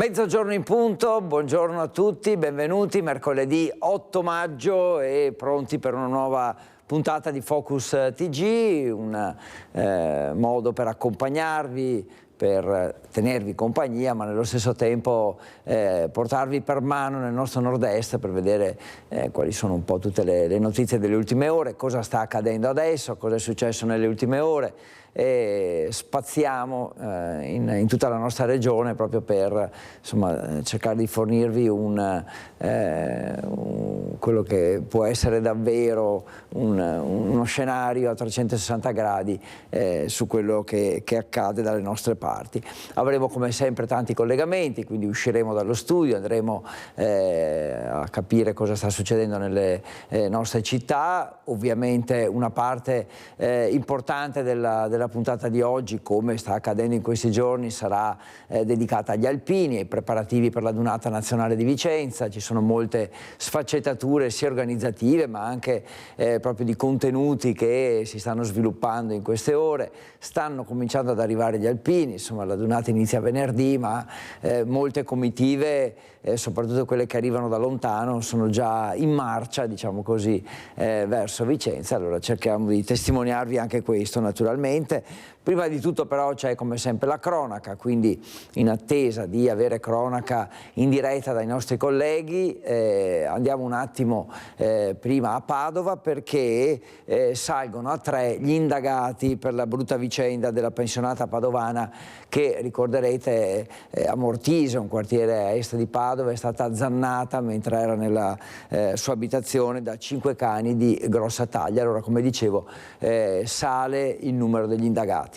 Mezzogiorno in punto, buongiorno a tutti, benvenuti, mercoledì 8 maggio e pronti per una nuova puntata di Focus TG, un modo per accompagnarvi, per tenervi compagnia, ma nello stesso tempo portarvi per mano nel nostro nord-est per vedere quali sono un po' tutte le notizie delle ultime ore, cosa sta accadendo adesso, cosa è successo nelle ultime ore. E spaziamo in tutta la nostra regione proprio per cercare di fornirvi quello che può essere davvero uno scenario a 360 gradi su quello che accade dalle nostre parti. Avremo come sempre tanti collegamenti, quindi usciremo dallo studio, andremo a capire cosa sta succedendo nelle nostre città. Ovviamente una parte importante della puntata di oggi, come sta accadendo in questi giorni, sarà dedicata agli alpini, ai preparativi per la Dunata Nazionale di Vicenza. Ci sono molte sfaccettature sia organizzative ma anche proprio di contenuti che si stanno sviluppando in queste ore. Stanno cominciando ad arrivare gli alpini, insomma la Dunata inizia venerdì, ma molte comitive, soprattutto quelle che arrivano da lontano, sono già in marcia, diciamo così, verso Vicenza. Allora cerchiamo di testimoniarvi anche questo naturalmente. Prima di tutto però c'è come sempre la cronaca, quindi in attesa di avere cronaca in diretta dai nostri colleghi andiamo un attimo prima a Padova, perché salgono a 3 gli indagati per la brutta vicenda della pensionata padovana che, ricorderete, a Mortise, un quartiere a est di Padova, è stata azzannata mentre era nella sua abitazione da 5 cani di grossa taglia. Allora, come dicevo, sale il numero degli indagati.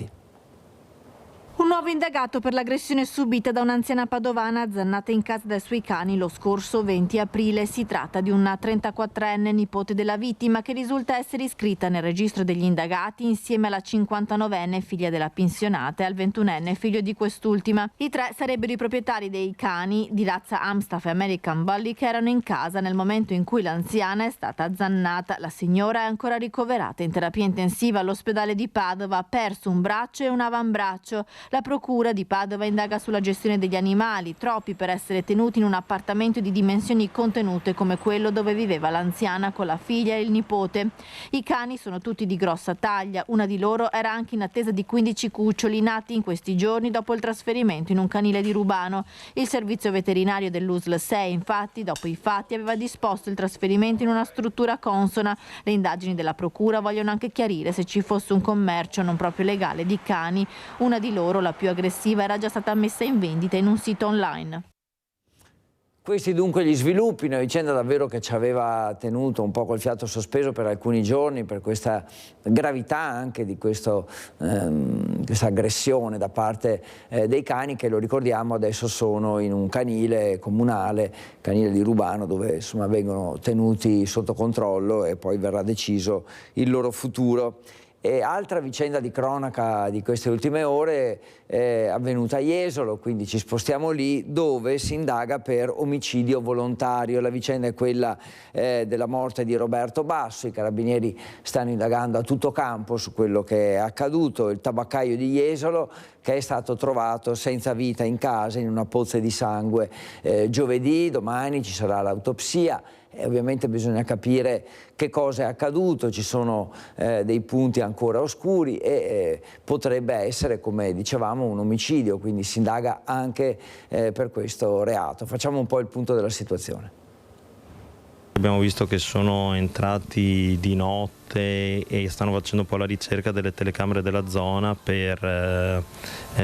Un nuovo indagato per l'aggressione subita da un'anziana padovana azzannata in casa dai suoi cani lo scorso 20 aprile. Si tratta di una 34enne nipote della vittima che risulta essere iscritta nel registro degli indagati insieme alla 59enne figlia della pensionata e al 21enne figlio di quest'ultima. I 3 sarebbero i proprietari dei cani di razza Amstaff e American Bully che erano in casa nel momento in cui l'anziana è stata azzannata. La signora è ancora ricoverata in terapia intensiva all'ospedale di Padova, ha perso un braccio e un avambraccio. La procura di Padova indaga sulla gestione degli animali, troppi per essere tenuti in un appartamento di dimensioni contenute come quello dove viveva l'anziana con la figlia e il nipote. I cani sono tutti di grossa taglia, una di loro era anche in attesa di 15 cuccioli nati in questi giorni dopo il trasferimento in un canile di Rubano. Il servizio veterinario dell'USL 6, infatti, dopo i fatti aveva disposto il trasferimento in una struttura consona. Le indagini della procura vogliono anche chiarire se ci fosse un commercio non proprio legale di cani. Una di loro, la più aggressiva, era già stata messa in vendita in un sito online. Questi dunque gli sviluppi, una vicenda davvero che ci aveva tenuto un po' col fiato sospeso per alcuni giorni, per questa gravità anche di questa aggressione da parte dei cani che, lo ricordiamo, adesso sono in un canile comunale, canile di Rubano, dove insomma vengono tenuti sotto controllo e poi verrà deciso il loro futuro. E altra vicenda di cronaca di queste ultime ore è avvenuta a Jesolo, quindi ci spostiamo lì, dove si indaga per omicidio volontario. La vicenda è quella della morte di Roberto Basso. I carabinieri stanno indagando a tutto campo su quello che è accaduto. Il tabaccaio di Jesolo, che è stato trovato senza vita in casa in una pozza di sangue giovedì. Domani ci sarà l'autopsia. E ovviamente bisogna capire che cosa è accaduto, ci sono dei punti ancora oscuri e potrebbe essere, come dicevamo, un omicidio, quindi si indaga anche per questo reato. Facciamo un po' il punto della situazione. Abbiamo visto che sono entrati di notte e stanno facendo un po' la ricerca delle telecamere della zona per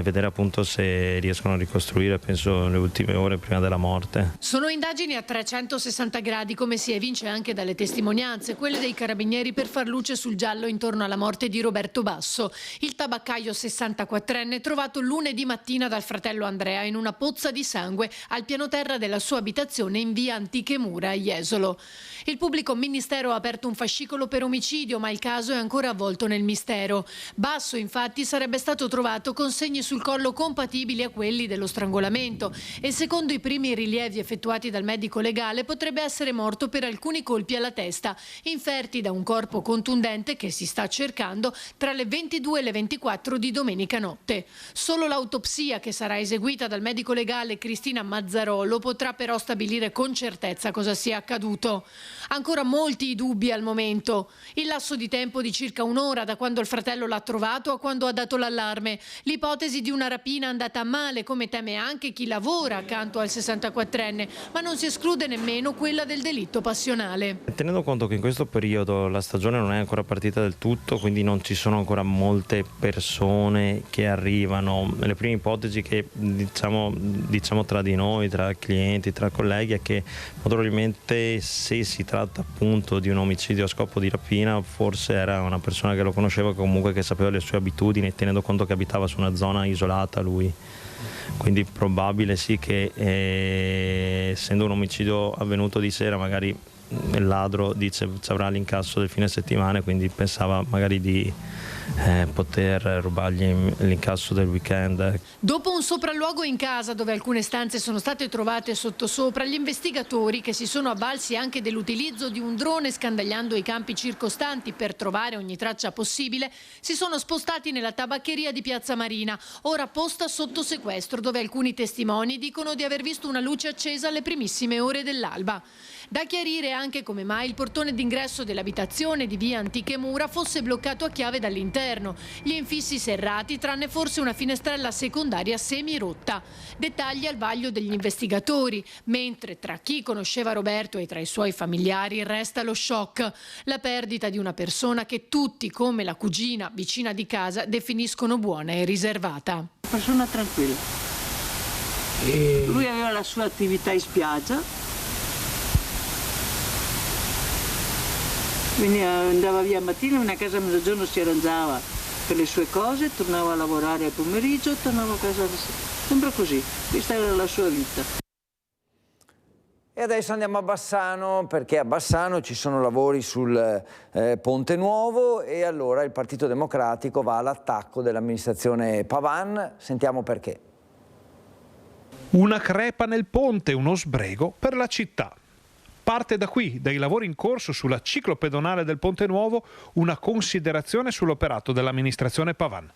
vedere appunto se riescono a ricostruire, penso, le ultime ore prima della morte. Sono indagini a 360 gradi, come si evince anche dalle testimonianze, quelle dei carabinieri, per far luce sul giallo intorno alla morte di Roberto Basso, il tabaccaio 64enne trovato lunedì mattina dal fratello Andrea in una pozza di sangue al piano terra della sua abitazione in via Antiche Mura a Jesolo. Il pubblico ministero ha aperto un fascicolo per omicidio omicidio, ma il caso è ancora avvolto nel mistero. Basso, infatti, sarebbe stato trovato con segni sul collo compatibili a quelli dello strangolamento e secondo i primi rilievi effettuati dal medico legale potrebbe essere morto per alcuni colpi alla testa, inferti da un corpo contundente che si sta cercando tra le 22 e le 24 di domenica notte. Solo l'autopsia, che sarà eseguita dal medico legale Cristina Mazzarolo, potrà però stabilire con certezza cosa sia accaduto. Ancora molti i dubbi al momento. Il lasso di tempo di circa un'ora da quando il fratello l'ha trovato a quando ha dato l'allarme. L'ipotesi di una rapina andata a male, come teme anche chi lavora accanto al 64enne, ma non si esclude nemmeno quella del delitto passionale. Tenendo conto che in questo periodo la stagione non è ancora partita del tutto, quindi non ci sono ancora molte persone che arrivano, le prime ipotesi che diciamo tra di noi, tra clienti, tra colleghi, è che probabilmente se si tratta appunto di un omicidio a scopo di rapina, forse era una persona che lo conosceva, comunque che sapeva le sue abitudini, tenendo conto che abitava su una zona isolata lui. Quindi probabile sì che essendo un omicidio avvenuto di sera, magari il ladro dice ci avrà l'incasso del fine settimana, quindi pensava magari di poter rubargli l'incasso del weekend. Dopo un sopralluogo in casa dove alcune stanze sono state trovate sottosopra, gli investigatori, che si sono avvalsi anche dell'utilizzo di un drone scandagliando i campi circostanti per trovare ogni traccia possibile, si sono spostati nella tabaccheria di Piazza Marina, ora posta sotto sequestro, dove alcuni testimoni dicono di aver visto una luce accesa alle primissime ore dell'alba. Da chiarire anche come mai il portone d'ingresso dell'abitazione di via Antiche Mura fosse bloccato a chiave dall'interno, gli infissi serrati tranne forse una finestrella secondaria semi-rotta. Dettagli al vaglio degli investigatori, mentre tra chi conosceva Roberto e tra i suoi familiari resta lo shock, la perdita di una persona che tutti, come la cugina vicina di casa, definiscono buona e riservata. Persona tranquilla. Lui aveva la sua attività in spiaggia. Quindi andava via al mattino, a casa a mezzogiorno si arrangiava per le sue cose, tornava a lavorare al pomeriggio, tornava a casa sempre così. Questa era la sua vita. E adesso andiamo a Bassano, perché a Bassano ci sono lavori sul Ponte Nuovo e allora il Partito Democratico va all'attacco dell'amministrazione Pavan. Sentiamo perché. Una crepa nel ponte, uno sbrego per la città. Parte da qui, dai lavori in corso sulla ciclopedonale del Ponte Nuovo, una considerazione sull'operato dell'amministrazione Pavan.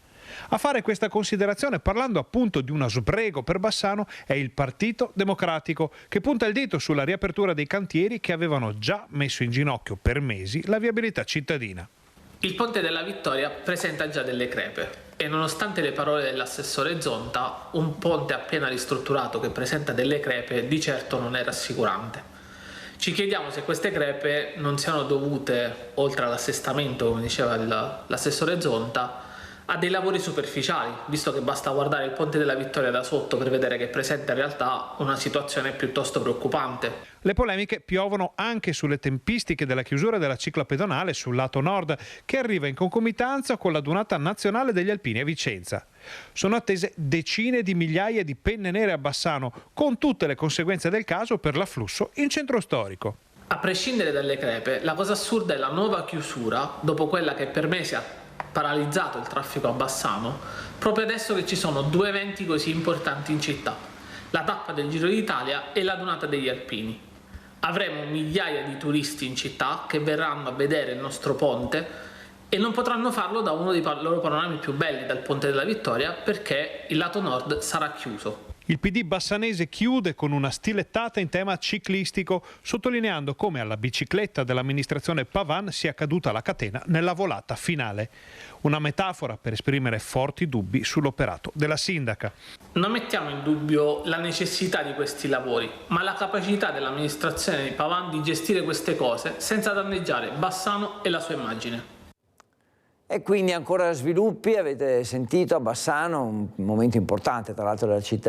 A fare questa considerazione, parlando appunto di uno sbrego per Bassano, è il Partito Democratico, che punta il dito sulla riapertura dei cantieri che avevano già messo in ginocchio per mesi la viabilità cittadina. Il Ponte della Vittoria presenta già delle crepe e nonostante le parole dell'assessore Zonta, un ponte appena ristrutturato che presenta delle crepe di certo non è rassicurante. Ci chiediamo se queste crepe non siano dovute, oltre all'assestamento, come diceva l'assessore Zonta, a dei lavori superficiali, visto che basta guardare il Ponte della Vittoria da sotto per vedere che presenta in realtà una situazione piuttosto preoccupante. Le polemiche piovono anche sulle tempistiche della chiusura della ciclopedonale sul lato nord, che arriva in concomitanza con la Dunata Nazionale degli Alpini a Vicenza. Sono attese decine di migliaia di penne nere a Bassano, con tutte le conseguenze del caso per l'afflusso in centro storico. A prescindere dalle crepe, la cosa assurda è la nuova chiusura, dopo quella che per mesi ha paralizzato il traffico a Bassano, proprio adesso che ci sono due eventi così importanti in città, la tappa del Giro d'Italia e la Dunata degli Alpini. Avremo migliaia di turisti in città che verranno a vedere il nostro ponte e non potranno farlo da uno dei loro panorami più belli, dal Ponte della Vittoria, perché il lato nord sarà chiuso. Il PD bassanese chiude con una stilettata in tema ciclistico, sottolineando come alla bicicletta dell'amministrazione Pavan sia caduta la catena nella volata finale. Una metafora per esprimere forti dubbi sull'operato della sindaca. Non mettiamo in dubbio la necessità di questi lavori, ma la capacità dell'amministrazione di Pavan di gestire queste cose senza danneggiare Bassano e la sua immagine. E quindi ancora sviluppi, avete sentito a Bassano, un momento importante tra l'altro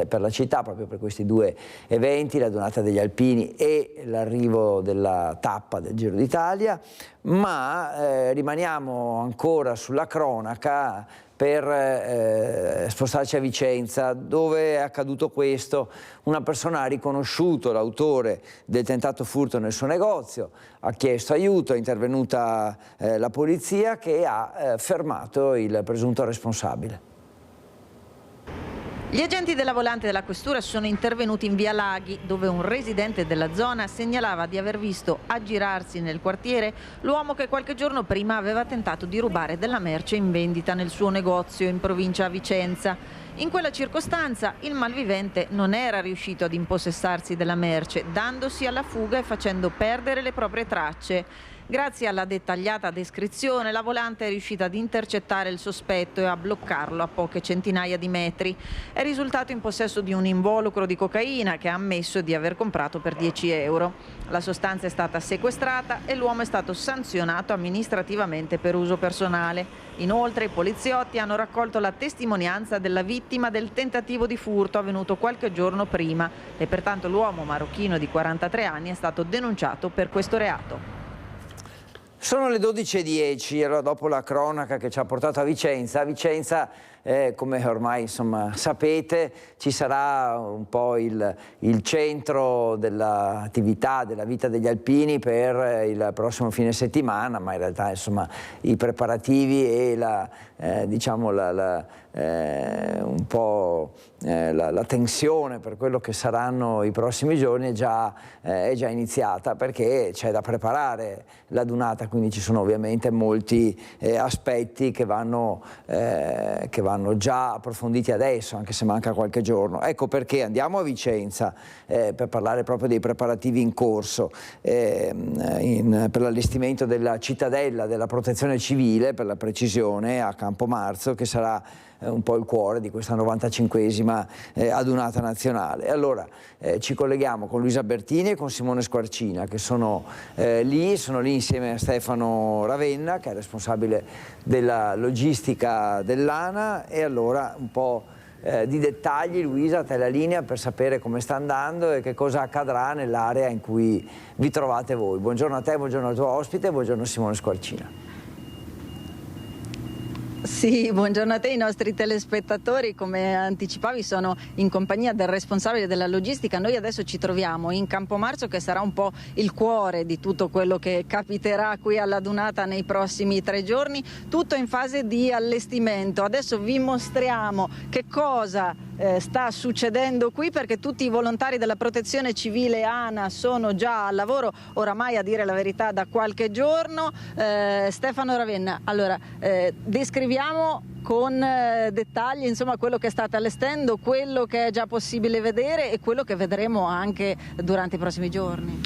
per la città, proprio per questi due eventi, la Dunata degli Alpini e l'arrivo della tappa del Giro d'Italia, ma rimaniamo ancora sulla cronaca per spostarci a Vicenza, dove è accaduto questo. Una persona ha riconosciuto l'autore del tentato furto nel suo negozio, ha chiesto aiuto, è intervenuta la polizia che ha fermato il presunto responsabile. Gli agenti della volante della questura sono intervenuti in via Laghi, dove un residente della zona segnalava di aver visto aggirarsi nel quartiere l'uomo che qualche giorno prima aveva tentato di rubare della merce in vendita nel suo negozio in provincia a Vicenza. In quella circostanza il malvivente non era riuscito ad impossessarsi della merce, dandosi alla fuga e facendo perdere le proprie tracce. Grazie alla dettagliata descrizione, la volante è riuscita ad intercettare il sospetto e a bloccarlo a poche centinaia di metri. È risultato in possesso di un involucro di cocaina che ha ammesso di aver comprato per 10 euro. La sostanza è stata sequestrata e l'uomo è stato sanzionato amministrativamente per uso personale. Inoltre i poliziotti hanno raccolto la testimonianza della vittima del tentativo di furto avvenuto qualche giorno prima e pertanto l'uomo marocchino di 43 anni è stato denunciato per questo reato. Sono le 12:10, allora dopo la cronaca che ci ha portato a Vicenza. A Vicenza, come ormai insomma sapete, ci sarà un po' il centro dell'attività, della vita degli alpini per il prossimo fine settimana, ma in realtà insomma i preparativi e un po' la tensione per quello che saranno i prossimi giorni è già iniziata, perché c'è da preparare la dunata, quindi ci sono ovviamente molti aspetti che vanno già approfonditi adesso, anche se manca qualche giorno. Ecco perché andiamo a Vicenza per parlare proprio dei preparativi in corso per l'allestimento della cittadella della Protezione Civile, per la precisione, a Campomarzo, che sarà un po' il cuore di questa 95esima adunata nazionale. Allora ci colleghiamo con Luisa Bertini e con Simone Squarcina, che sono lì insieme a Stefano Ravenna, che è responsabile della logistica dell'ANA. E allora un po' di dettagli, Luisa, a te la linea per sapere come sta andando e che cosa accadrà nell'area in cui vi trovate voi. Buongiorno a te, buongiorno al tuo ospite, buongiorno Simone Squarcina. Sì, buongiorno a te, i nostri telespettatori. Come anticipavi sono in compagnia del responsabile della logistica. Noi adesso ci troviamo in Campomarzo, che sarà un po' il cuore di tutto quello che capiterà qui alla dunata nei prossimi 3 giorni, tutto in fase di allestimento. Adesso vi mostriamo che cosa sta succedendo qui, perché tutti i volontari della Protezione Civile ANA sono già al lavoro oramai, a dire la verità, da qualche giorno. Stefano Ravenna, allora descriviamo con dettagli insomma quello che state allestendo, quello che è già possibile vedere e quello che vedremo anche durante i prossimi giorni.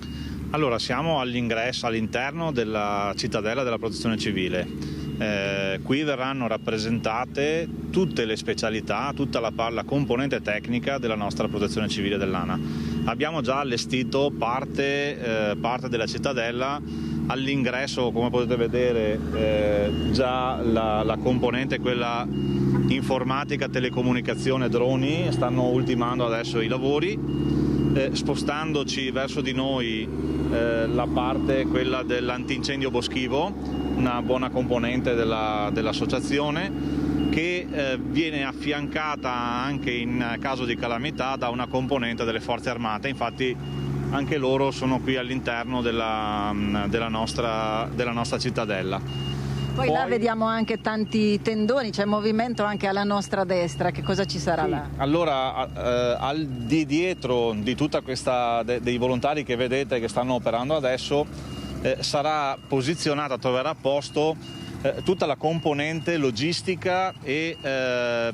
Allora, siamo all'ingresso, all'interno della cittadella della Protezione Civile. Qui verranno rappresentate tutte le specialità, tutta la componente tecnica della nostra Protezione Civile dell'ANA. Abbiamo già allestito parte della cittadella. All'ingresso, come potete vedere, già la componente, quella informatica, telecomunicazione, droni, stanno ultimando adesso i lavori. Spostandoci verso di noi la parte, quella dell'antincendio boschivo, una buona componente dell'associazione, che viene affiancata anche in caso di calamità da una componente delle forze armate. Infatti anche loro sono qui all'interno della nostra cittadella. Poi là vediamo anche tanti tendoni, c'è movimento anche alla nostra destra. Che cosa ci sarà là? Allora, di dietro di tutta questa dei volontari che vedete che stanno operando adesso, sarà posizionata, troverà posto tutta la componente logistica e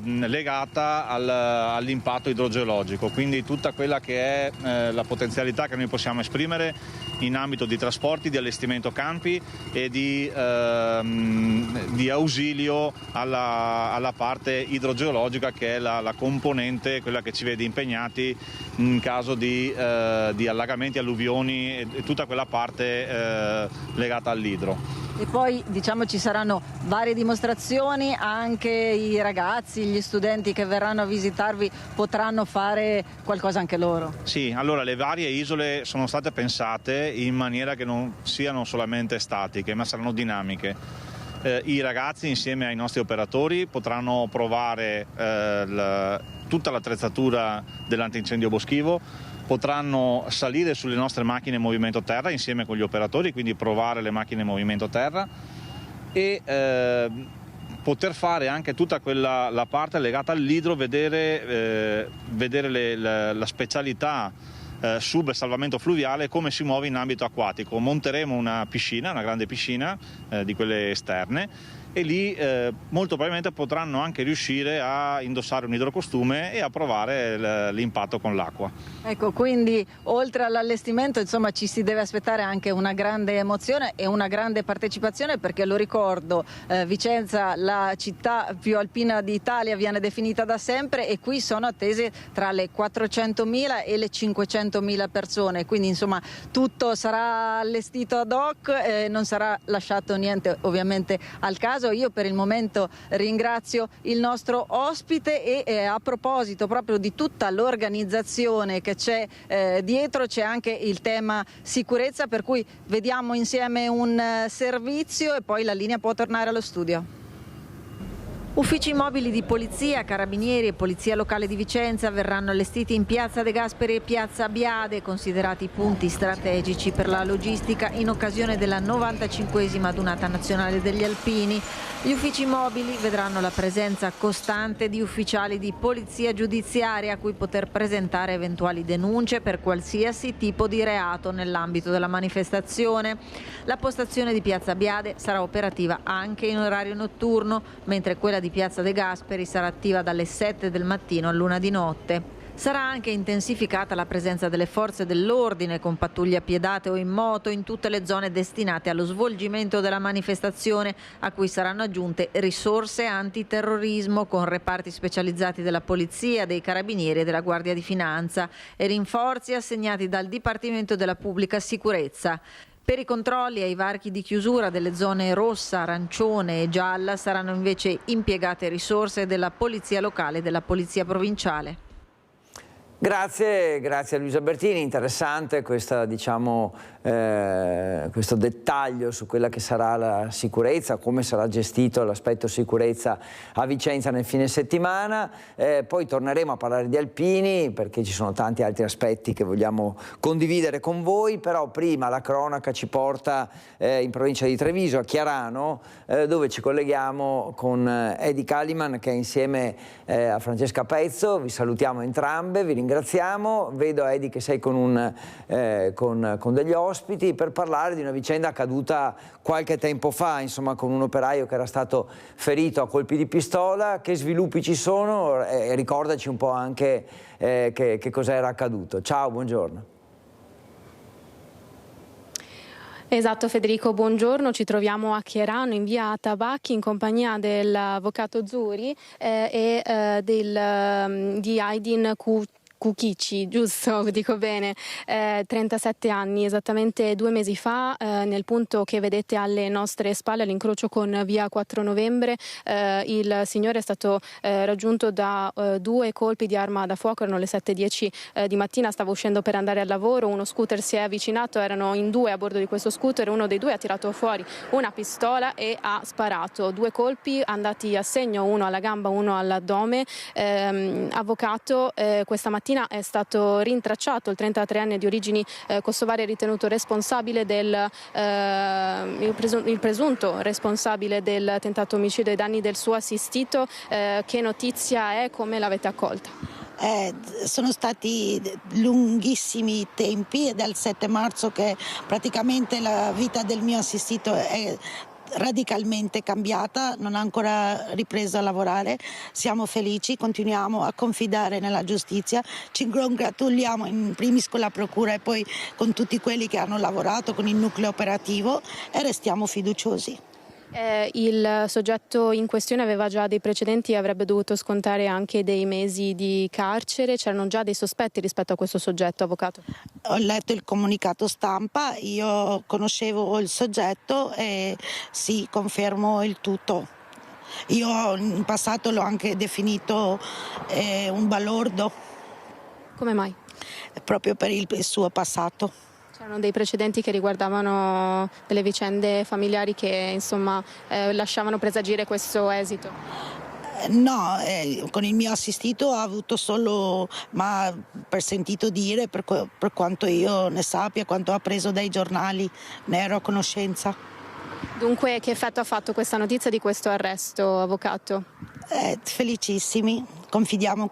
legata all'impatto idrogeologico, quindi tutta quella che è la potenzialità che noi possiamo esprimere in ambito di trasporti, di allestimento campi e di ausilio alla parte idrogeologica, che è la componente, quella che ci vede impegnati in caso di allagamenti, alluvioni e tutta quella parte legata all'idro. E poi diciamo ci saranno varie dimostrazioni, anche i ragazzi, gli studenti che verranno a visitarvi potranno fare qualcosa anche loro? Sì, allora le varie isole sono state pensate in maniera che non siano solamente statiche, ma saranno dinamiche. I ragazzi insieme ai nostri operatori potranno provare tutta l'attrezzatura dell'antincendio boschivo, potranno salire sulle nostre macchine in movimento terra insieme con gli operatori, quindi provare le macchine in movimento terra e poter fare anche tutta la parte legata all'idro, vedere la specialità sub salvamento fluviale, come si muove in ambito acquatico. Monteremo una piscina, una grande piscina di quelle esterne, e lì molto probabilmente potranno anche riuscire a indossare un idrocostume e a provare l'impatto con l'acqua. Ecco, quindi oltre all'allestimento, insomma, ci si deve aspettare anche una grande emozione e una grande partecipazione, perché lo ricordo, Vicenza, la città più alpina d'Italia, viene definita da sempre, e qui sono attese tra le 400.000 e le 500.000 persone, quindi insomma tutto sarà allestito ad hoc, non sarà lasciato niente ovviamente al caso. Io per il momento ringrazio il nostro ospite e a proposito proprio di tutta l'organizzazione che c'è dietro, c'è anche il tema sicurezza, per cui vediamo insieme un servizio e poi la linea può tornare allo studio. Uffici mobili di polizia, carabinieri e polizia locale di Vicenza verranno allestiti in piazza De Gasperi e piazza Biade, considerati punti strategici per la logistica in occasione della 95esima Adunata Nazionale degli Alpini. Gli uffici mobili vedranno la presenza costante di ufficiali di polizia giudiziaria a cui poter presentare eventuali denunce per qualsiasi tipo di reato nell'ambito della manifestazione. La postazione di piazza Biade sarà operativa anche in orario notturno, mentre quella di piazza De Gasperi sarà attiva dalle 7 del mattino all'1 di notte. Sarà anche intensificata la presenza delle forze dell'ordine con pattuglie appiedate o in moto in tutte le zone destinate allo svolgimento della manifestazione, a cui saranno aggiunte risorse antiterrorismo con reparti specializzati della Polizia, dei Carabinieri e della Guardia di Finanza e rinforzi assegnati dal Dipartimento della Pubblica Sicurezza. Per i controlli ai varchi di chiusura delle zone rossa, arancione e gialla saranno invece impiegate risorse della Polizia Locale e della Polizia Provinciale. Grazie a Luisa Bertini, interessante questo dettaglio su quella che sarà la sicurezza, come sarà gestito l'aspetto sicurezza a Vicenza nel fine settimana. Poi torneremo a parlare di alpini perché ci sono tanti altri aspetti che vogliamo condividere con voi, però prima la cronaca ci porta in provincia di Treviso, a Chiarano, dove ci colleghiamo con Edi Kaliman, che è insieme a Francesca Pezzo. Vi salutiamo entrambe, vi ringraziamo. Vedo, Edi, che sei con degli ospiti per parlare di una vicenda accaduta qualche tempo fa, insomma, con un operaio che era stato ferito a colpi di pistola. Che sviluppi ci sono? Ricordaci un po' anche che cos'era accaduto. Ciao, buongiorno. Esatto, Federico, buongiorno. Ci troviamo a Chiarano in via Tabacchi in compagnia dell'avvocato Zuri di Aydin Kukici, giusto? Dico bene, 37 anni, esattamente 2 mesi fa, nel punto che vedete alle nostre spalle, all'incrocio con via 4 novembre, il signore è stato raggiunto da 2 colpi di arma da fuoco. Erano le 7:10 di mattina, stava uscendo per andare al lavoro, uno scooter si è avvicinato, erano in 2 a bordo di questo scooter, uno dei 2 ha tirato fuori una pistola e ha sparato. 2 colpi andati a segno, uno alla gamba, uno all'addome. Avvocato, questa mattina è stato rintracciato il 33enne di origini kosovare, ritenuto responsabile il presunto responsabile del tentato omicidio ai danni del suo assistito. Che notizia è? Come l'avete accolta? Sono stati lunghissimi tempi, è dal 7 marzo che praticamente la vita del mio assistito è radicalmente cambiata, non ha ancora ripreso a lavorare. Siamo felici, continuiamo a confidare nella giustizia, ci congratuliamo in primis con la procura e poi con tutti quelli che hanno lavorato con il nucleo operativo e restiamo fiduciosi. Il soggetto in questione aveva già dei precedenti e avrebbe dovuto scontare anche dei mesi di carcere. C'erano già dei sospetti rispetto a questo soggetto, avvocato? Ho letto il comunicato stampa, io conoscevo il soggetto e sì, confermo il tutto. Io in passato l'ho anche definito un balordo. Come mai? Proprio per il suo passato. C'erano dei precedenti che riguardavano delle vicende familiari che insomma lasciavano presagire questo esito? No, con il mio assistito ha avuto solo, ma per sentito dire, per quanto io ne sappia, quanto ho appreso dai giornali, ne ero a conoscenza. Dunque, che effetto ha fatto questa notizia di questo arresto, avvocato? Felicissimi, continuiamo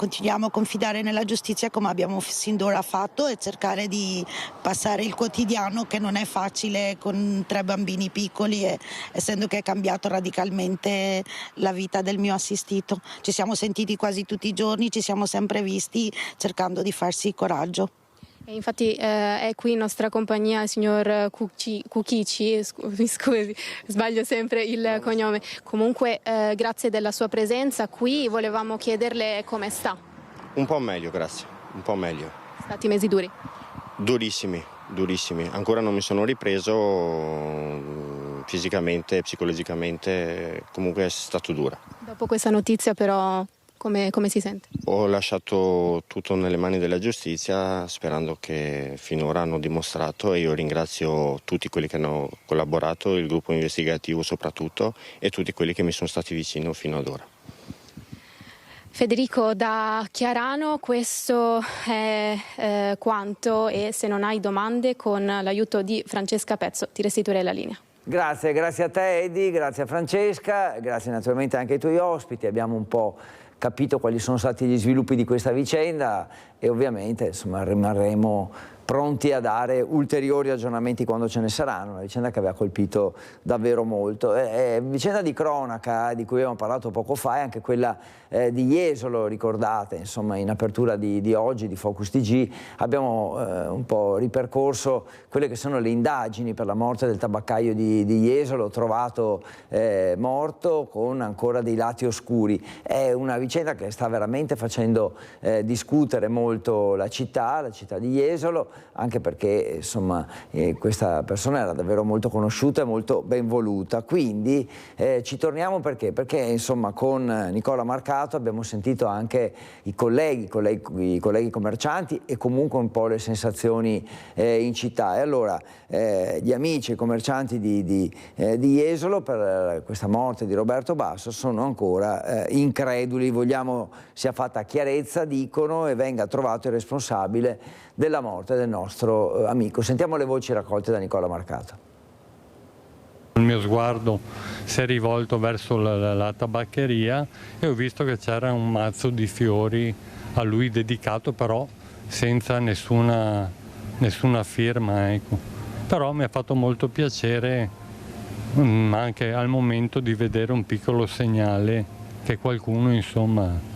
a confidare nella giustizia come abbiamo sin d'ora fatto e cercare di passare il quotidiano, che non è facile con 3 bambini piccoli, e essendo che è cambiato radicalmente la vita del mio assistito. Ci siamo sentiti quasi tutti i giorni, ci siamo sempre visti cercando di farsi coraggio. E infatti è qui in nostra compagnia il signor Cucchici, scusi, sbaglio sempre il cognome. Comunque grazie della sua presenza qui, volevamo chiederle come sta. Un po' meglio, grazie, un po' meglio. Stati mesi duri? Durissimi, ancora non mi sono ripreso fisicamente, psicologicamente, comunque è stato dura. Dopo questa notizia però come si sente? Ho lasciato tutto nelle mani della giustizia sperando che finora hanno dimostrato, e io ringrazio tutti quelli che hanno collaborato, il gruppo investigativo soprattutto, e tutti quelli che mi sono stati vicino fino ad ora. Federico, da Chiarano questo è quanto, e se non hai domande con l'aiuto di Francesca Pezzo ti restituirei la linea. Grazie a te Edi, grazie a Francesca, grazie naturalmente anche ai tuoi ospiti. Abbiamo un po' capito quali sono stati gli sviluppi di questa vicenda e ovviamente insomma rimarremo pronti a dare ulteriori aggiornamenti quando ce ne saranno. Una vicenda che aveva colpito davvero molto. Vicenda di cronaca di cui abbiamo parlato poco fa è anche quella di Jesolo, ricordate, insomma in apertura di oggi di Focus TG abbiamo un po' ripercorso quelle che sono le indagini per la morte del tabaccaio di Jesolo, trovato morto con ancora dei lati oscuri. È una vicenda che sta veramente facendo discutere molto la città di Jesolo, anche perché insomma questa persona era davvero molto conosciuta e molto ben voluta. Quindi ci torniamo perché insomma con Nicola Marcato abbiamo sentito anche i colleghi commercianti e comunque un po' le sensazioni in città. E allora gli amici e commercianti di Jesolo per questa morte di Roberto Basso sono ancora increduli, vogliamo sia fatta chiarezza, dicono, e venga trovato il responsabile della morte del nostro amico. Sentiamo le voci raccolte da Nicola Marcato. Il mio sguardo si è rivolto verso la tabaccheria e ho visto che c'era un mazzo di fiori a lui dedicato, però senza nessuna firma, ecco. Però mi ha fatto molto piacere anche al momento di vedere un piccolo segnale che qualcuno insomma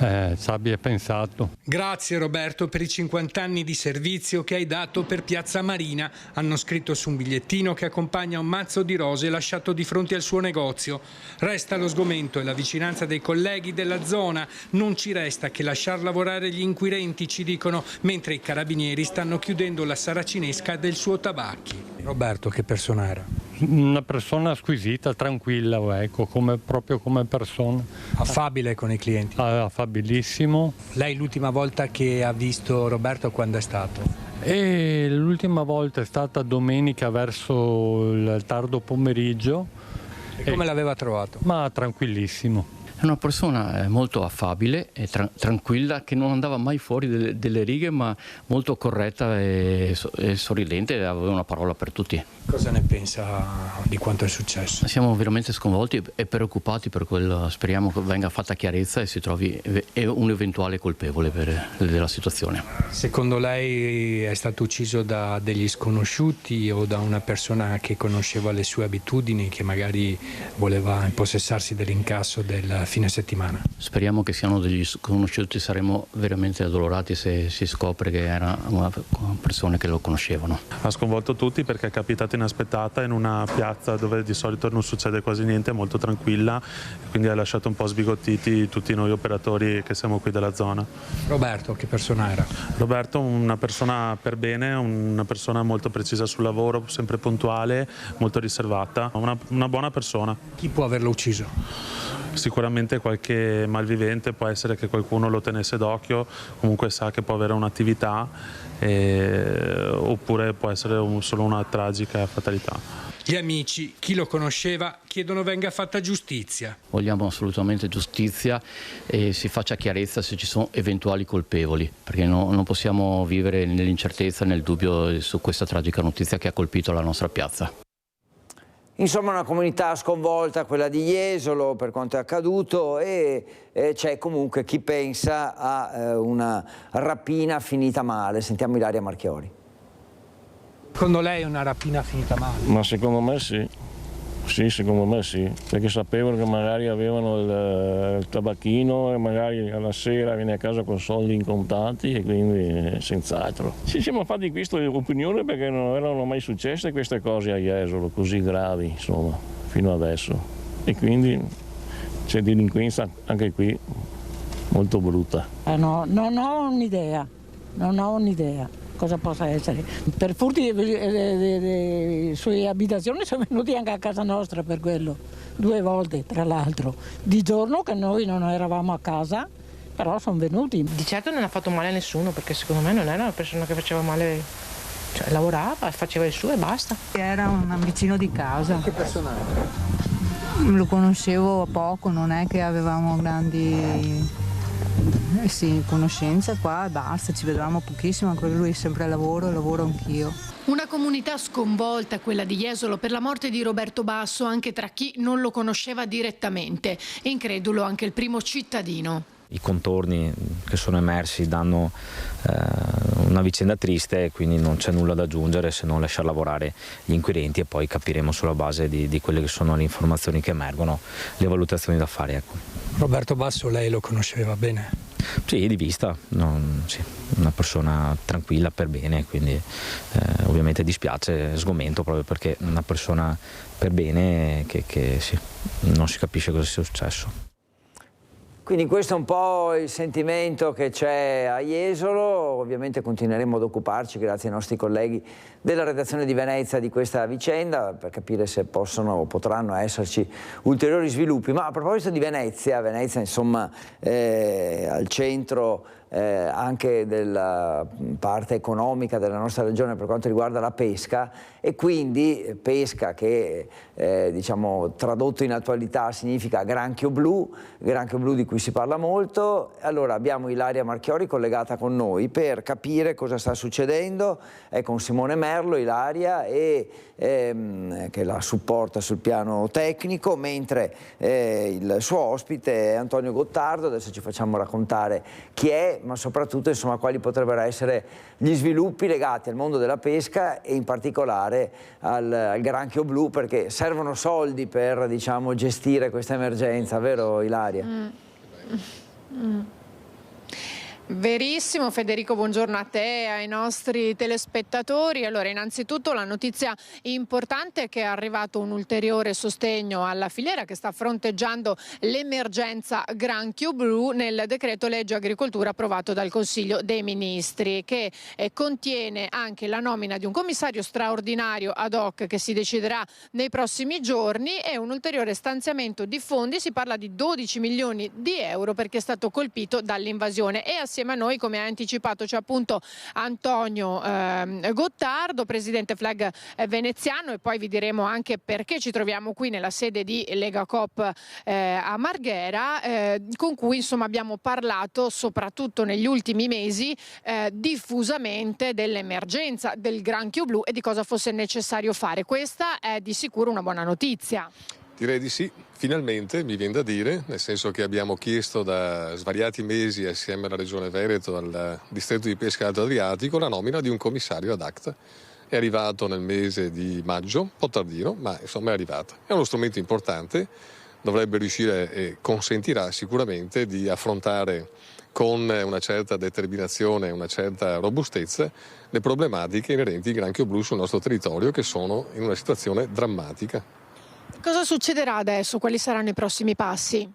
ci abbia pensato. Grazie Roberto per i 50 anni di servizio che hai dato per Piazza Marina, hanno scritto su un bigliettino che accompagna un mazzo di rose lasciato di fronte al suo negozio. Resta lo sgomento e la vicinanza dei colleghi della zona, non ci resta che lasciar lavorare gli inquirenti, ci dicono, mentre i carabinieri stanno chiudendo la saracinesca del suo tabacchi. Roberto che persona era? Una persona squisita, tranquilla, ecco, proprio come persona. Affabile con i clienti? Affabilissimo. Lei l'ultima volta che ha visto Roberto quando è stato? E l'ultima volta è stata domenica verso il tardo pomeriggio. E come l'aveva trovato? Ma tranquillissimo. È una persona molto affabile e tranquilla, che non andava mai fuori delle righe, ma molto corretta e sorridente, aveva una parola per tutti. Cosa ne pensa di quanto è successo? Siamo veramente sconvolti e preoccupati per quello. Speriamo che venga fatta chiarezza e si trovi un eventuale colpevole della situazione. Secondo lei è stato ucciso da degli sconosciuti o da una persona che conosceva le sue abitudini, che magari voleva impossessarsi dell'incasso del fine settimana? Speriamo che siano degli sconosciuti, saremo veramente addolorati se si scopre che era una persona che lo conoscevano. Ha sconvolto tutti perché è capitato inaspettata in una piazza dove di solito non succede quasi niente, molto tranquilla, quindi ha lasciato un po' sbigottiti tutti noi operatori che siamo qui della zona. Roberto che persona era? Roberto una persona per bene, una persona molto precisa sul lavoro, sempre puntuale, molto riservata, una buona persona. Chi può averlo ucciso? sicuramente qualche malvivente, può essere che qualcuno lo tenesse d'occhio, comunque sa che può avere un'attività, oppure può essere solo una tragica fatalità. Gli amici, chi lo conosceva, chiedono venga fatta giustizia. Vogliamo assolutamente giustizia e si faccia chiarezza se ci sono eventuali colpevoli, perché non possiamo vivere nell'incertezza e nel dubbio su questa tragica notizia che ha colpito la nostra piazza. Insomma, una comunità sconvolta, quella di Jesolo, per quanto è accaduto, e c'è comunque chi pensa a una rapina finita male. Sentiamo Ilaria Marchiori. Secondo lei è una rapina finita male? Ma secondo me sì. Sì, secondo me sì, perché sapevano che magari avevano il tabacchino e magari alla sera viene a casa con soldi in contanti e quindi senz'altro. Ci siamo fatti questa opinione perché non erano mai successe queste cose a Jesolo, così gravi, insomma, fino adesso. E quindi c'è delinquenza anche qui molto brutta. No, non ho un'idea, cosa possa essere. Per furti delle sue abitazioni sono venuti anche a casa nostra per quello, 2 volte tra l'altro. Di giorno che noi non eravamo a casa, però sono venuti. Di certo non ha fatto male a nessuno, perché secondo me non era una persona che faceva male, cioè lavorava, faceva il suo e basta. Era un vicino di casa. Che persona era? Lo conoscevo poco, non è che avevamo grandi... sì, conoscenza qua e basta, ci vedevamo pochissimo, anche lui è sempre a lavoro anch'io. Una comunità sconvolta, quella di Jesolo, per la morte di Roberto Basso, anche tra chi non lo conosceva direttamente, e incredulo anche il primo cittadino. I contorni che sono emersi danno una vicenda triste e quindi non c'è nulla da aggiungere se non lasciar lavorare gli inquirenti e poi capiremo sulla base di quelle che sono le informazioni che emergono le valutazioni da fare. Ecco. Roberto Basso lei lo conosceva bene? Sì, di vista, sì, una persona tranquilla per bene, quindi ovviamente dispiace, sgomento proprio perché una persona per bene che sì, non si capisce cosa sia successo. Quindi questo è un po' il sentimento che c'è a Jesolo. Ovviamente continueremo ad occuparci, grazie ai nostri colleghi della redazione di Venezia, di questa vicenda per capire se possono o potranno esserci ulteriori sviluppi. Ma a proposito di Venezia insomma al centro anche della parte economica della nostra regione per quanto riguarda la pesca, e quindi pesca che diciamo tradotto in attualità significa granchio blu di cui si parla molto. Allora abbiamo Ilaria Marchiori collegata con noi per capire cosa sta succedendo, è con Simone Merlo, Ilaria, che la supporta sul piano tecnico, mentre il suo ospite è Antonio Gottardo. Adesso ci facciamo raccontare chi è, ma soprattutto insomma quali potrebbero essere gli sviluppi legati al mondo della pesca e in particolare al granchio blu, perché servono soldi per diciamo gestire questa emergenza, vero Ilaria? Verissimo Federico, buongiorno a te e ai nostri telespettatori. Allora, innanzitutto la notizia importante è che è arrivato un ulteriore sostegno alla filiera che sta fronteggiando l'emergenza granchio blu nel decreto legge agricoltura approvato dal Consiglio dei Ministri, che contiene anche la nomina di un commissario straordinario ad hoc che si deciderà nei prossimi giorni e un ulteriore stanziamento di fondi. Si parla di 12 milioni di euro perché è stato colpito dall'invasione, e assieme a noi, come ha anticipato, c'è appunto Antonio Gottardo, presidente Flag veneziano, e poi vi diremo anche perché ci troviamo qui nella sede di Lega Coop a Marghera, con cui insomma abbiamo parlato soprattutto negli ultimi mesi diffusamente dell'emergenza del granchio blu e di cosa fosse necessario fare. Questa è di sicuro una buona notizia. Direi di sì, finalmente mi viene da dire, nel senso che abbiamo chiesto da svariati mesi assieme alla Regione Veneto, al distretto di pesca Alto Adriatico, la nomina di un commissario ad acta. È arrivato nel mese di maggio, un po' tardino, ma insomma è arrivato. È uno strumento importante, dovrebbe riuscire e consentirà sicuramente di affrontare con una certa determinazione e una certa robustezza le problematiche inerenti al granchio blu sul nostro territorio, che sono in una situazione drammatica. Cosa succederà adesso? Quali saranno i prossimi passi?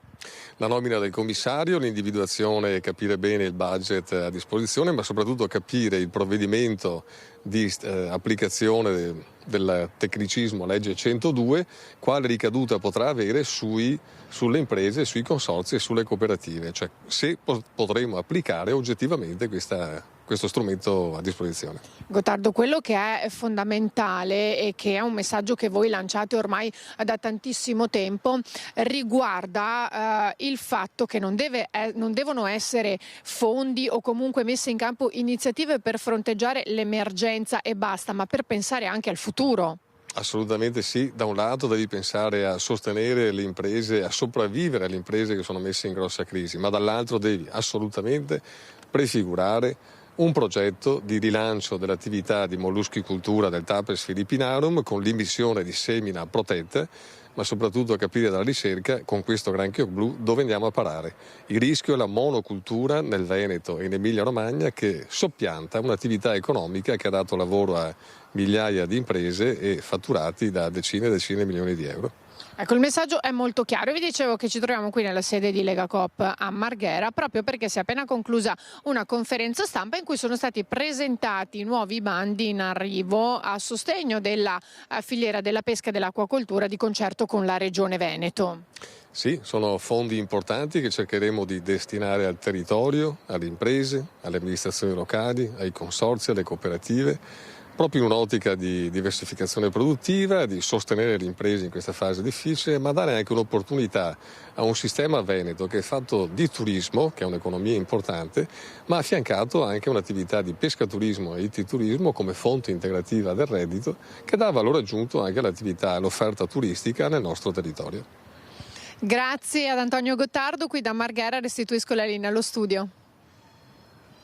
La nomina del commissario, l'individuazione e capire bene il budget a disposizione, ma soprattutto capire il provvedimento di applicazione del tecnicismo legge 102, quale ricaduta potrà avere sulle imprese, sui consorzi e sulle cooperative, cioè se potremo applicare oggettivamente questo strumento a disposizione. Gottardo, quello che è fondamentale e che è un messaggio che voi lanciate ormai da tantissimo tempo riguarda il fatto che non devono essere fondi o comunque messe in campo iniziative per fronteggiare l'emergenza e basta, ma per pensare anche al futuro. Assolutamente sì, da un lato devi pensare a sostenere le imprese, a sopravvivere alle imprese che sono messe in grossa crisi, ma dall'altro devi assolutamente prefigurare un progetto di rilancio dell'attività di molluschicoltura del Tapes philippinarum con l'immissione di semina protetta, ma soprattutto capire dalla ricerca con questo granchio blu dove andiamo a parare. Il rischio è la monocultura nel Veneto e in Emilia-Romagna che soppianta un'attività economica che ha dato lavoro a migliaia di imprese e fatturati da decine e decine di milioni di euro. Ecco, il messaggio è molto chiaro. Vi dicevo che ci troviamo qui nella sede di Legacoop a Marghera proprio perché si è appena conclusa una conferenza stampa in cui sono stati presentati nuovi bandi in arrivo a sostegno della filiera della pesca e dell'acquacoltura di concerto con la Regione Veneto. Sì, sono fondi importanti che cercheremo di destinare al territorio, alle imprese, alle amministrazioni locali, ai consorzi, alle cooperative, proprio in un'ottica di diversificazione produttiva, di sostenere le imprese in questa fase difficile, ma dare anche un'opportunità a un sistema veneto che è fatto di turismo, che è un'economia importante, ma affiancato anche un'attività di pescaturismo e ittiturismo come fonte integrativa del reddito, che dà valore aggiunto anche all'attività e all'offerta turistica nel nostro territorio. Grazie ad Antonio Gottardo, qui da Marghera restituisco la linea allo studio.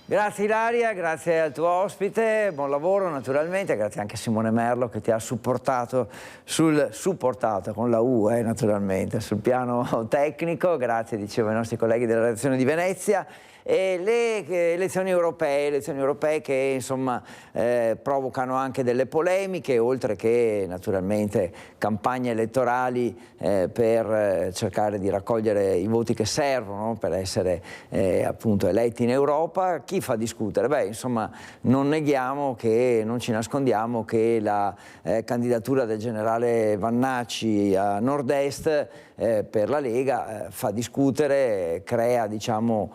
Grazie Ilaria, grazie al tuo ospite, buon lavoro naturalmente, grazie anche a Simone Merlo che ti ha supportato con la U naturalmente sul piano tecnico, grazie dicevo ai nostri colleghi della redazione di Venezia. E le elezioni europee che insomma provocano anche delle polemiche, oltre che naturalmente campagne elettorali per cercare di raccogliere i voti che servono per essere appunto eletti in Europa. Chi fa discutere? Beh, insomma, non ci nascondiamo che la candidatura del generale Vannacci a nord-est per la Lega fa discutere, crea diciamo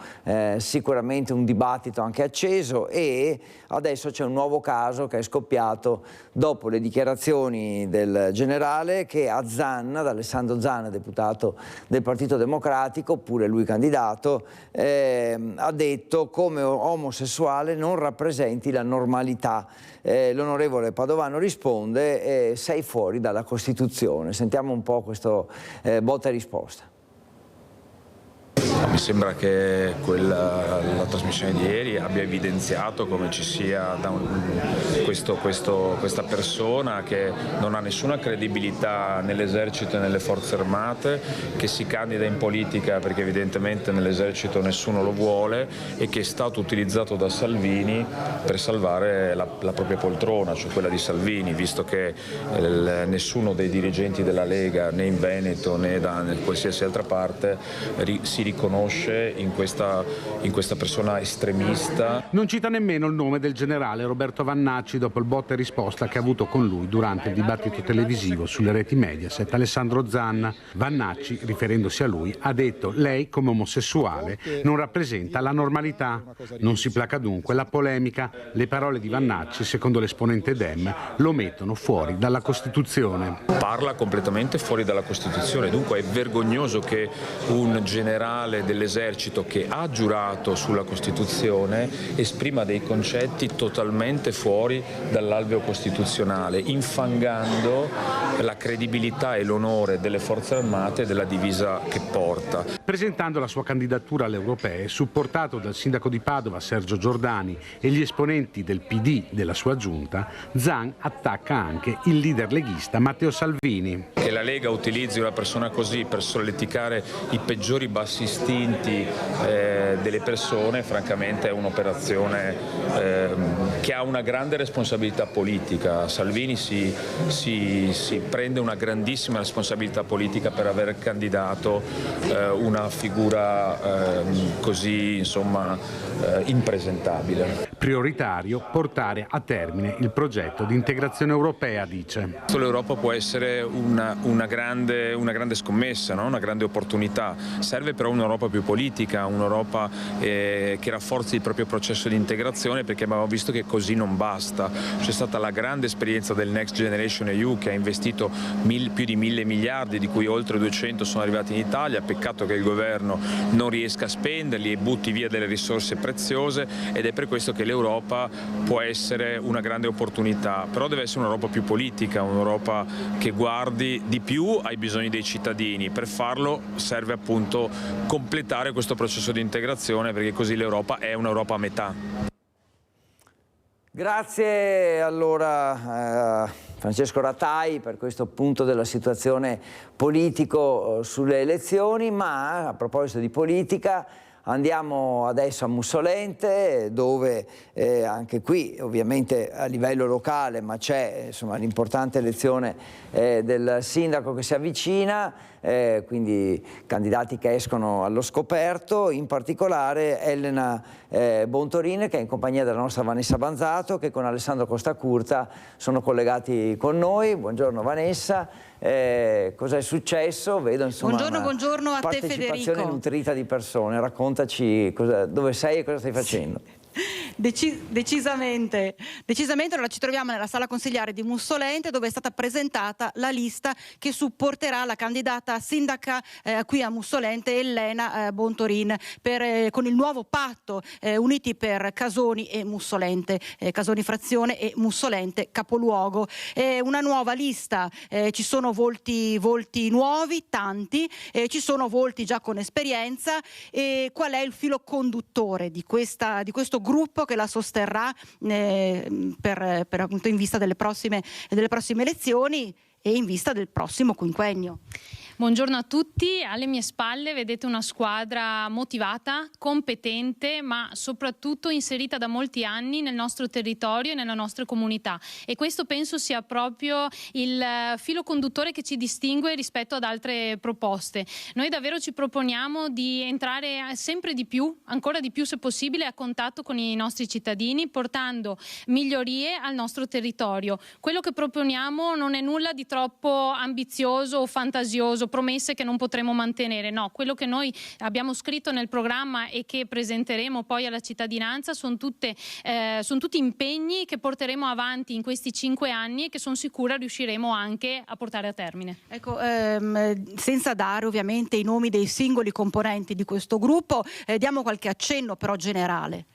sicuramente un dibattito anche acceso, e adesso c'è un nuovo caso che è scoppiato dopo le dichiarazioni del generale che a Zan, ad Alessandro Zan, deputato del Partito Democratico, pure lui candidato, ha detto come omosessuale non rappresenti la normalità. L'onorevole Padovano risponde sei fuori dalla Costituzione. Sentiamo un po' questo botta e risposta. Mi sembra che la trasmissione di ieri abbia evidenziato come ci sia questa persona che non ha nessuna credibilità nell'esercito e nelle forze armate, che si candida in politica perché evidentemente nell'esercito nessuno lo vuole e che è stato utilizzato da Salvini per salvare la propria poltrona, cioè quella di Salvini, visto che nessuno dei dirigenti della Lega né in Veneto né da qualsiasi altra parte si riconosce in questa persona estremista. Non cita nemmeno il nome del generale Roberto Vannacci dopo il botta e risposta che ha avuto con lui durante il dibattito televisivo sulle reti Mediaset. Alessandro Zan. Vannacci, riferendosi a lui, ha detto: lei come omosessuale non rappresenta la normalità. Non si placa dunque la polemica. Le parole di Vannacci, secondo l'esponente Dem, lo mettono fuori dalla Costituzione. Parla completamente fuori dalla Costituzione, dunque è vergognoso che un generale dell'esercito che ha giurato sulla Costituzione esprima dei concetti totalmente fuori dall'alveo costituzionale, infangando la credibilità e l'onore delle forze armate e della divisa che porta. Presentando la sua candidatura alle europee, supportato dal sindaco di Padova Sergio Giordani e gli esponenti del PD della sua giunta, Zan attacca anche il leader leghista Matteo Salvini. Che la Lega utilizzi una persona così per solleticare i peggiori bassisti istinti delle persone, francamente è un'operazione che ha una grande responsabilità politica. Salvini si prende una grandissima responsabilità politica per aver candidato una figura così, insomma, impresentabile. Prioritario portare a termine il progetto di integrazione europea, dice. L'Europa può essere una grande scommessa, no? Una grande opportunità. Serve però un'Europa più politica, un'Europa che rafforzi il proprio processo di integrazione, perché abbiamo visto che così non basta. C'è stata la grande esperienza del Next Generation EU che ha investito più di 1.000 miliardi, di cui oltre 200 sono arrivati in Italia. Peccato che il governo non riesca a spenderli e butti via delle risorse preziose, ed è per questo che l'Europa può essere una grande opportunità, però deve essere un'Europa più politica, un'Europa che guardi di più ai bisogni dei cittadini. Per farlo serve appunto completare questo processo di integrazione, perché così l'Europa è un'Europa a metà. Grazie allora Francesco Ratai per questo punto della situazione politico sulle elezioni, ma a proposito di politica andiamo adesso a Mussolente, dove anche qui ovviamente a livello locale, ma c'è l'importante elezione del sindaco che si avvicina, quindi candidati che escono allo scoperto, in particolare Elena Bontorin, che è in compagnia della nostra Vanessa Banzato, che con Alessandro Costacurta sono collegati con noi. Buongiorno Vanessa. Cosa è successo? Vedo insomma buongiorno a te, Federico. Partecipazione nutrita di persone. Raccontaci dove sei e cosa stai facendo. Decisamente. Allora ci troviamo nella sala consigliare di Mussolente, dove è stata presentata la lista che supporterà la candidata sindaca qui a Mussolente, Elena Bontorin, con il nuovo patto Uniti per Casoni e Mussolente, Casoni frazione e Mussolente capoluogo. Una nuova lista, ci sono volti nuovi, tanti, ci sono volti già con esperienza. Qual è il filo conduttore di questo gruppo che la sosterrà per appunto in vista delle prossime elezioni e in vista del prossimo quinquennio? Buongiorno a tutti, alle mie spalle vedete una squadra motivata, competente, ma soprattutto inserita da molti anni nel nostro territorio e nella nostra comunità, e questo penso sia proprio il filo conduttore che ci distingue rispetto ad altre proposte. Noi davvero ci proponiamo di entrare sempre di più, ancora di più se possibile, a contatto con i nostri cittadini, portando migliorie al nostro territorio. Quello che proponiamo non è nulla di troppo ambizioso o fantasioso, promesse che non potremo mantenere. No, quello che noi abbiamo scritto nel programma e che presenteremo poi alla cittadinanza sono tutti impegni che porteremo avanti in questi 5 anni e che sono sicura riusciremo anche a portare a termine. Ecco, senza dare ovviamente i nomi dei singoli componenti di questo gruppo, diamo qualche accenno però generale.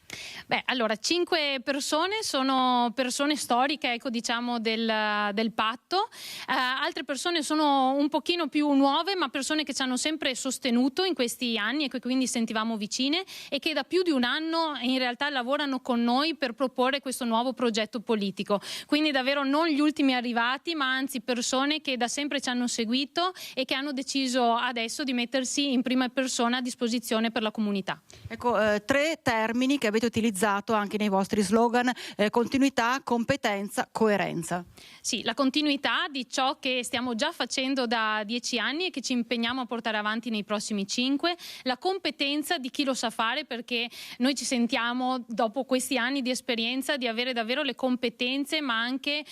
Allora, 5 persone sono persone storiche, ecco, diciamo del patto. Altre persone sono un pochino più nuove, ma persone che ci hanno sempre sostenuto in questi anni e che quindi sentivamo vicine e che da più di un anno in realtà lavorano con noi per proporre questo nuovo progetto politico. Quindi davvero non gli ultimi arrivati, ma anzi persone che da sempre ci hanno seguito e che hanno deciso adesso di mettersi in prima persona a disposizione per la comunità. Ecco, 3 termini che avete utilizzato anche nei vostri slogan: continuità, competenza, coerenza. Sì, la continuità di ciò che stiamo già facendo da 10 anni e che ci impegniamo a portare avanti nei prossimi 5, la competenza di chi lo sa fare, perché noi ci sentiamo dopo questi anni di esperienza di avere davvero le competenze, ma anche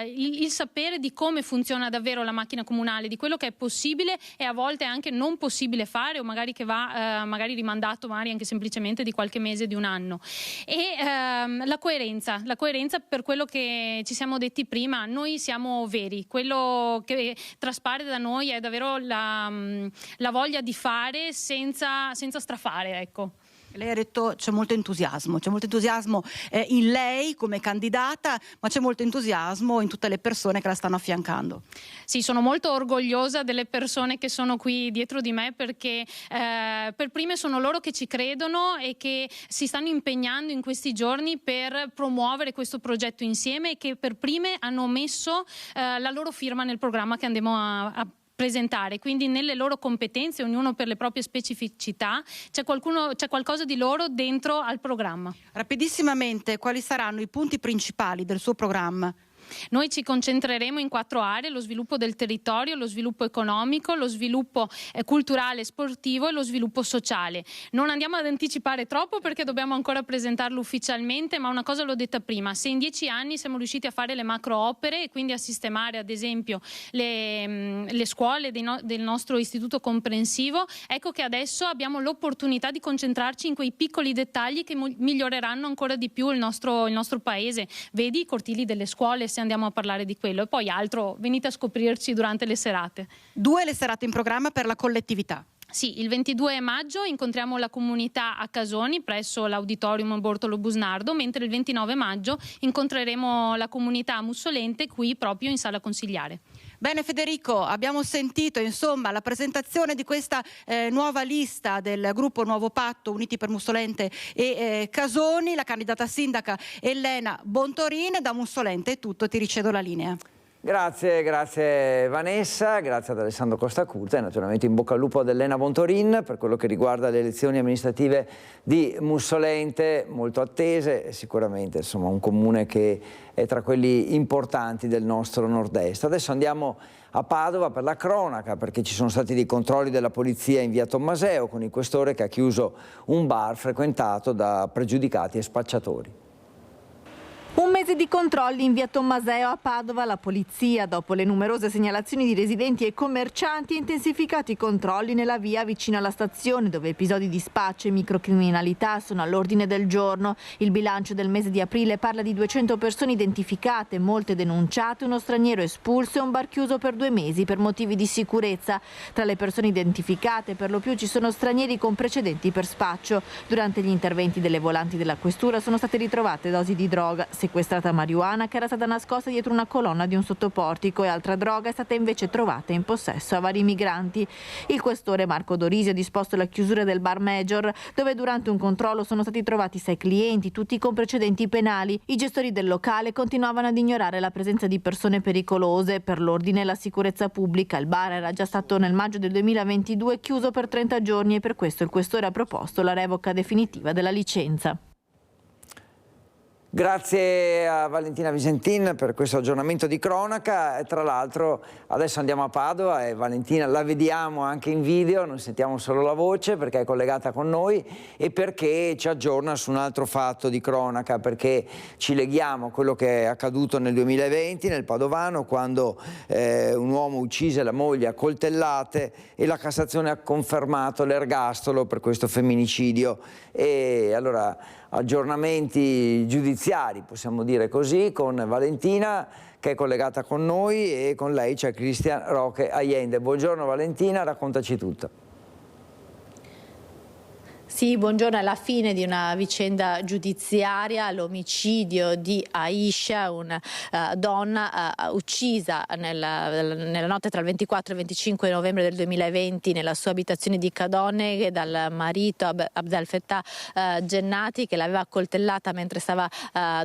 il sapere di come funziona davvero la macchina comunale, di quello che è possibile e a volte anche non possibile fare, o magari che va magari rimandato magari anche semplicemente di qualche mese, di un anno. E la coerenza per quello che ci siamo detti prima: noi siamo veri, quello che traspare da noi è davvero la voglia di fare senza strafare, ecco. Lei ha detto c'è molto entusiasmo in lei come candidata, ma c'è molto entusiasmo in tutte le persone che la stanno affiancando. Sì, sono molto orgogliosa delle persone che sono qui dietro di me, perché per prime sono loro che ci credono e che si stanno impegnando in questi giorni per promuovere questo progetto insieme, e che per prime hanno messo la loro firma nel programma che andremo a presentare, quindi nelle loro competenze, ognuno per le proprie specificità, c'è qualcosa di loro dentro al programma. Rapidissimamente, quali saranno i punti principali del suo programma? Noi ci concentreremo in 4 aree: lo sviluppo del territorio, lo sviluppo economico, lo sviluppo culturale e sportivo e lo sviluppo sociale. Non andiamo ad anticipare troppo perché dobbiamo ancora presentarlo ufficialmente, ma una cosa l'ho detta prima: se in 10 anni siamo riusciti a fare le macro opere e quindi a sistemare ad esempio le scuole del nostro istituto comprensivo, ecco che adesso abbiamo l'opportunità di concentrarci in quei piccoli dettagli che miglioreranno ancora di più il nostro paese. Vedi i cortili delle scuole, se andiamo a parlare di quello, e poi altro venite a scoprirci durante le serate. 2 le serate in programma per la collettività. Sì, il 22 maggio incontriamo la comunità a Casoni presso l'Auditorium Bortolo Busnardo, mentre il 29 maggio incontreremo la comunità a Mussolente qui proprio in Sala Consigliare. Bene Federico, abbiamo sentito insomma la presentazione di questa nuova lista del gruppo Nuovo Patto Uniti per Mussolente e Casoni. La candidata sindaca Elena Bontorin. Da Mussolente è tutto, ti ricevo la linea. Grazie Vanessa, grazie ad Alessandro Costacurta e naturalmente in bocca al lupo ad Elena Bontorin per quello che riguarda le elezioni amministrative di Mussolente, molto attese, sicuramente insomma un comune che è tra quelli importanti del nostro nord-est. Adesso andiamo a Padova per la cronaca, perché ci sono stati dei controlli della polizia in via Tommaseo con il questore che ha chiuso un bar frequentato da pregiudicati e spacciatori. Un mese di controlli in via Tommaseo a Padova. La polizia, dopo le numerose segnalazioni di residenti e commercianti, ha intensificato i controlli nella via vicino alla stazione, dove episodi di spaccio e microcriminalità sono all'ordine del giorno. Il bilancio del mese di aprile parla di 200 persone identificate, molte denunciate, uno straniero espulso e un bar chiuso per 2 mesi per motivi di sicurezza. Tra le persone identificate per lo più ci sono stranieri con precedenti per spaccio. Durante gli interventi delle volanti della questura sono state ritrovate dosi di droga, sequestrata marijuana che era stata nascosta dietro una colonna di un sottoportico, e altra droga è stata invece trovata in possesso a vari migranti. Il questore Marco Dorisi ha disposto la chiusura del bar Major, dove durante un controllo sono stati trovati 6 clienti, tutti con precedenti penali. I gestori del locale continuavano ad ignorare la presenza di persone pericolose. Per l'ordine e la sicurezza pubblica il bar era già stato nel maggio del 2022 chiuso per 30 giorni e per questo il questore ha proposto la revoca definitiva della licenza. Grazie a Valentina Visentin per questo aggiornamento di cronaca. E tra l'altro adesso andiamo a Padova e Valentina la vediamo anche in video, non sentiamo solo la voce perché è collegata con noi e perché ci aggiorna su un altro fatto di cronaca, perché ci leghiamo a quello che è accaduto nel 2020 nel Padovano, quando un uomo uccise la moglie a coltellate e la Cassazione ha confermato l'ergastolo per questo femminicidio. E allora aggiornamenti giudiziari, possiamo dire così, con Valentina che è collegata con noi, e con lei c'è Cristian Roque Allende. Buongiorno Valentina, raccontaci tutto. Sì, buongiorno. Alla fine di una vicenda giudiziaria, l'omicidio di Aisha, una donna uccisa nella notte tra il 24 e il 25 novembre del 2020 nella sua abitazione di Cadone dal marito Abdel Fattah Gennati, che l'aveva accoltellata mentre stava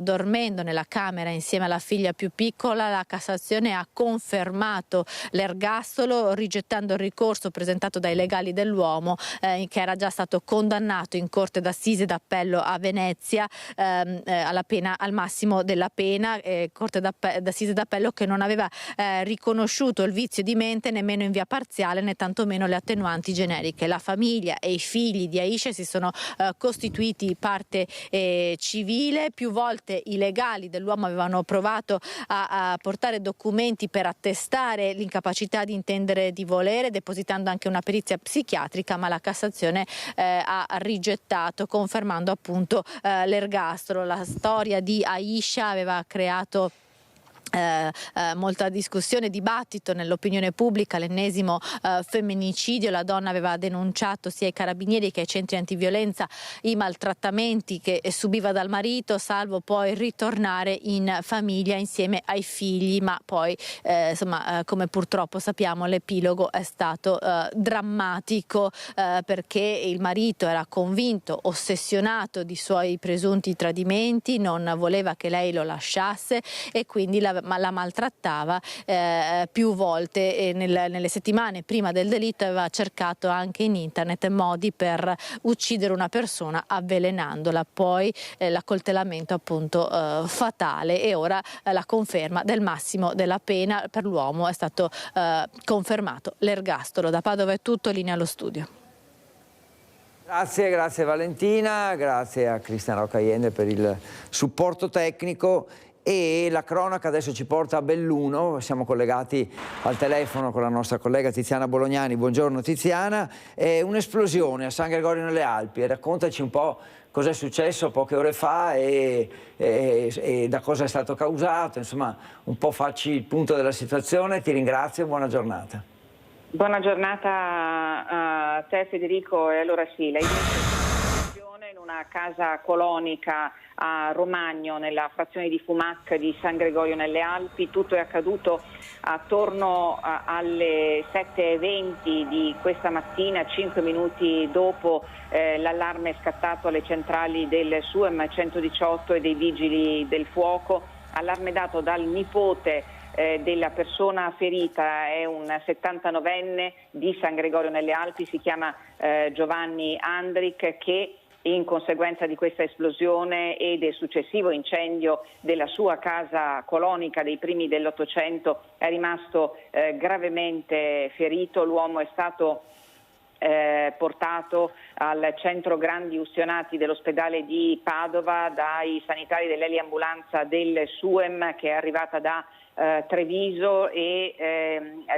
dormendo nella camera insieme alla figlia più piccola. La Cassazione ha confermato l'ergastolo, rigettando il ricorso presentato dai legali dell'uomo, che era già stato condannato in Corte d'Assise d'Appello a Venezia alla pena, al massimo della pena. Corte d'Assise d'Appello che non aveva riconosciuto il vizio di mente nemmeno in via parziale, né tantomeno le attenuanti generiche. La famiglia e i figli di Aisha si sono costituiti parte civile. Più volte i legali dell'uomo avevano provato a portare documenti per attestare l'incapacità di intendere di volere, depositando anche una perizia psichiatrica, ma la Cassazione ha rigettato, confermando appunto l'ergastolo. La storia di Aisha aveva creato molta discussione e dibattito nell'opinione pubblica. L'ennesimo femminicidio. La donna aveva denunciato sia ai carabinieri che ai centri antiviolenza i maltrattamenti che subiva dal marito, salvo poi ritornare in famiglia insieme ai figli, ma poi insomma come purtroppo sappiamo l'epilogo è stato drammatico, perché il marito era convinto, ossessionato di suoi presunti tradimenti, non voleva che lei lo lasciasse e quindi l'aveva la maltrattava più volte e nelle settimane prima del delitto aveva cercato anche in internet modi per uccidere una persona avvelenandola, poi l'accoltellamento appunto fatale, e ora la conferma del massimo della pena per l'uomo è stato confermato, l'ergastolo. Da Padova è tutto, linea allo studio. Grazie Valentina, grazie a Cristian Rocca per il supporto tecnico. E la cronaca adesso ci porta a Belluno, siamo collegati al telefono con la nostra collega Tiziana Bolognani. Buongiorno Tiziana. Un'esplosione a San Gregorio nelle Alpi, raccontaci un po' cosa è successo poche ore fa e da cosa è stato causato, insomma un po' facci il punto della situazione. Ti ringrazio, buona giornata. Buona giornata a te Federico. E allora sì, lei in una casa colonica a Romagno, nella frazione di Fumac di San Gregorio nelle Alpi. Tutto è accaduto attorno alle 7:20 di questa mattina, 5 minuti dopo l'allarme scattato alle centrali del SUEM 118 e dei vigili del fuoco, allarme dato dal nipote della persona ferita. È un 79enne di San Gregorio nelle Alpi, si chiama Giovanni Andric, che in conseguenza di questa esplosione e del successivo incendio della sua casa colonica dei primi dell'Ottocento è rimasto gravemente ferito. L'uomo è stato portato al centro grandi ustionati dell'ospedale di Padova dai sanitari dell'eliambulanza del SUEM, che è arrivata da Treviso, e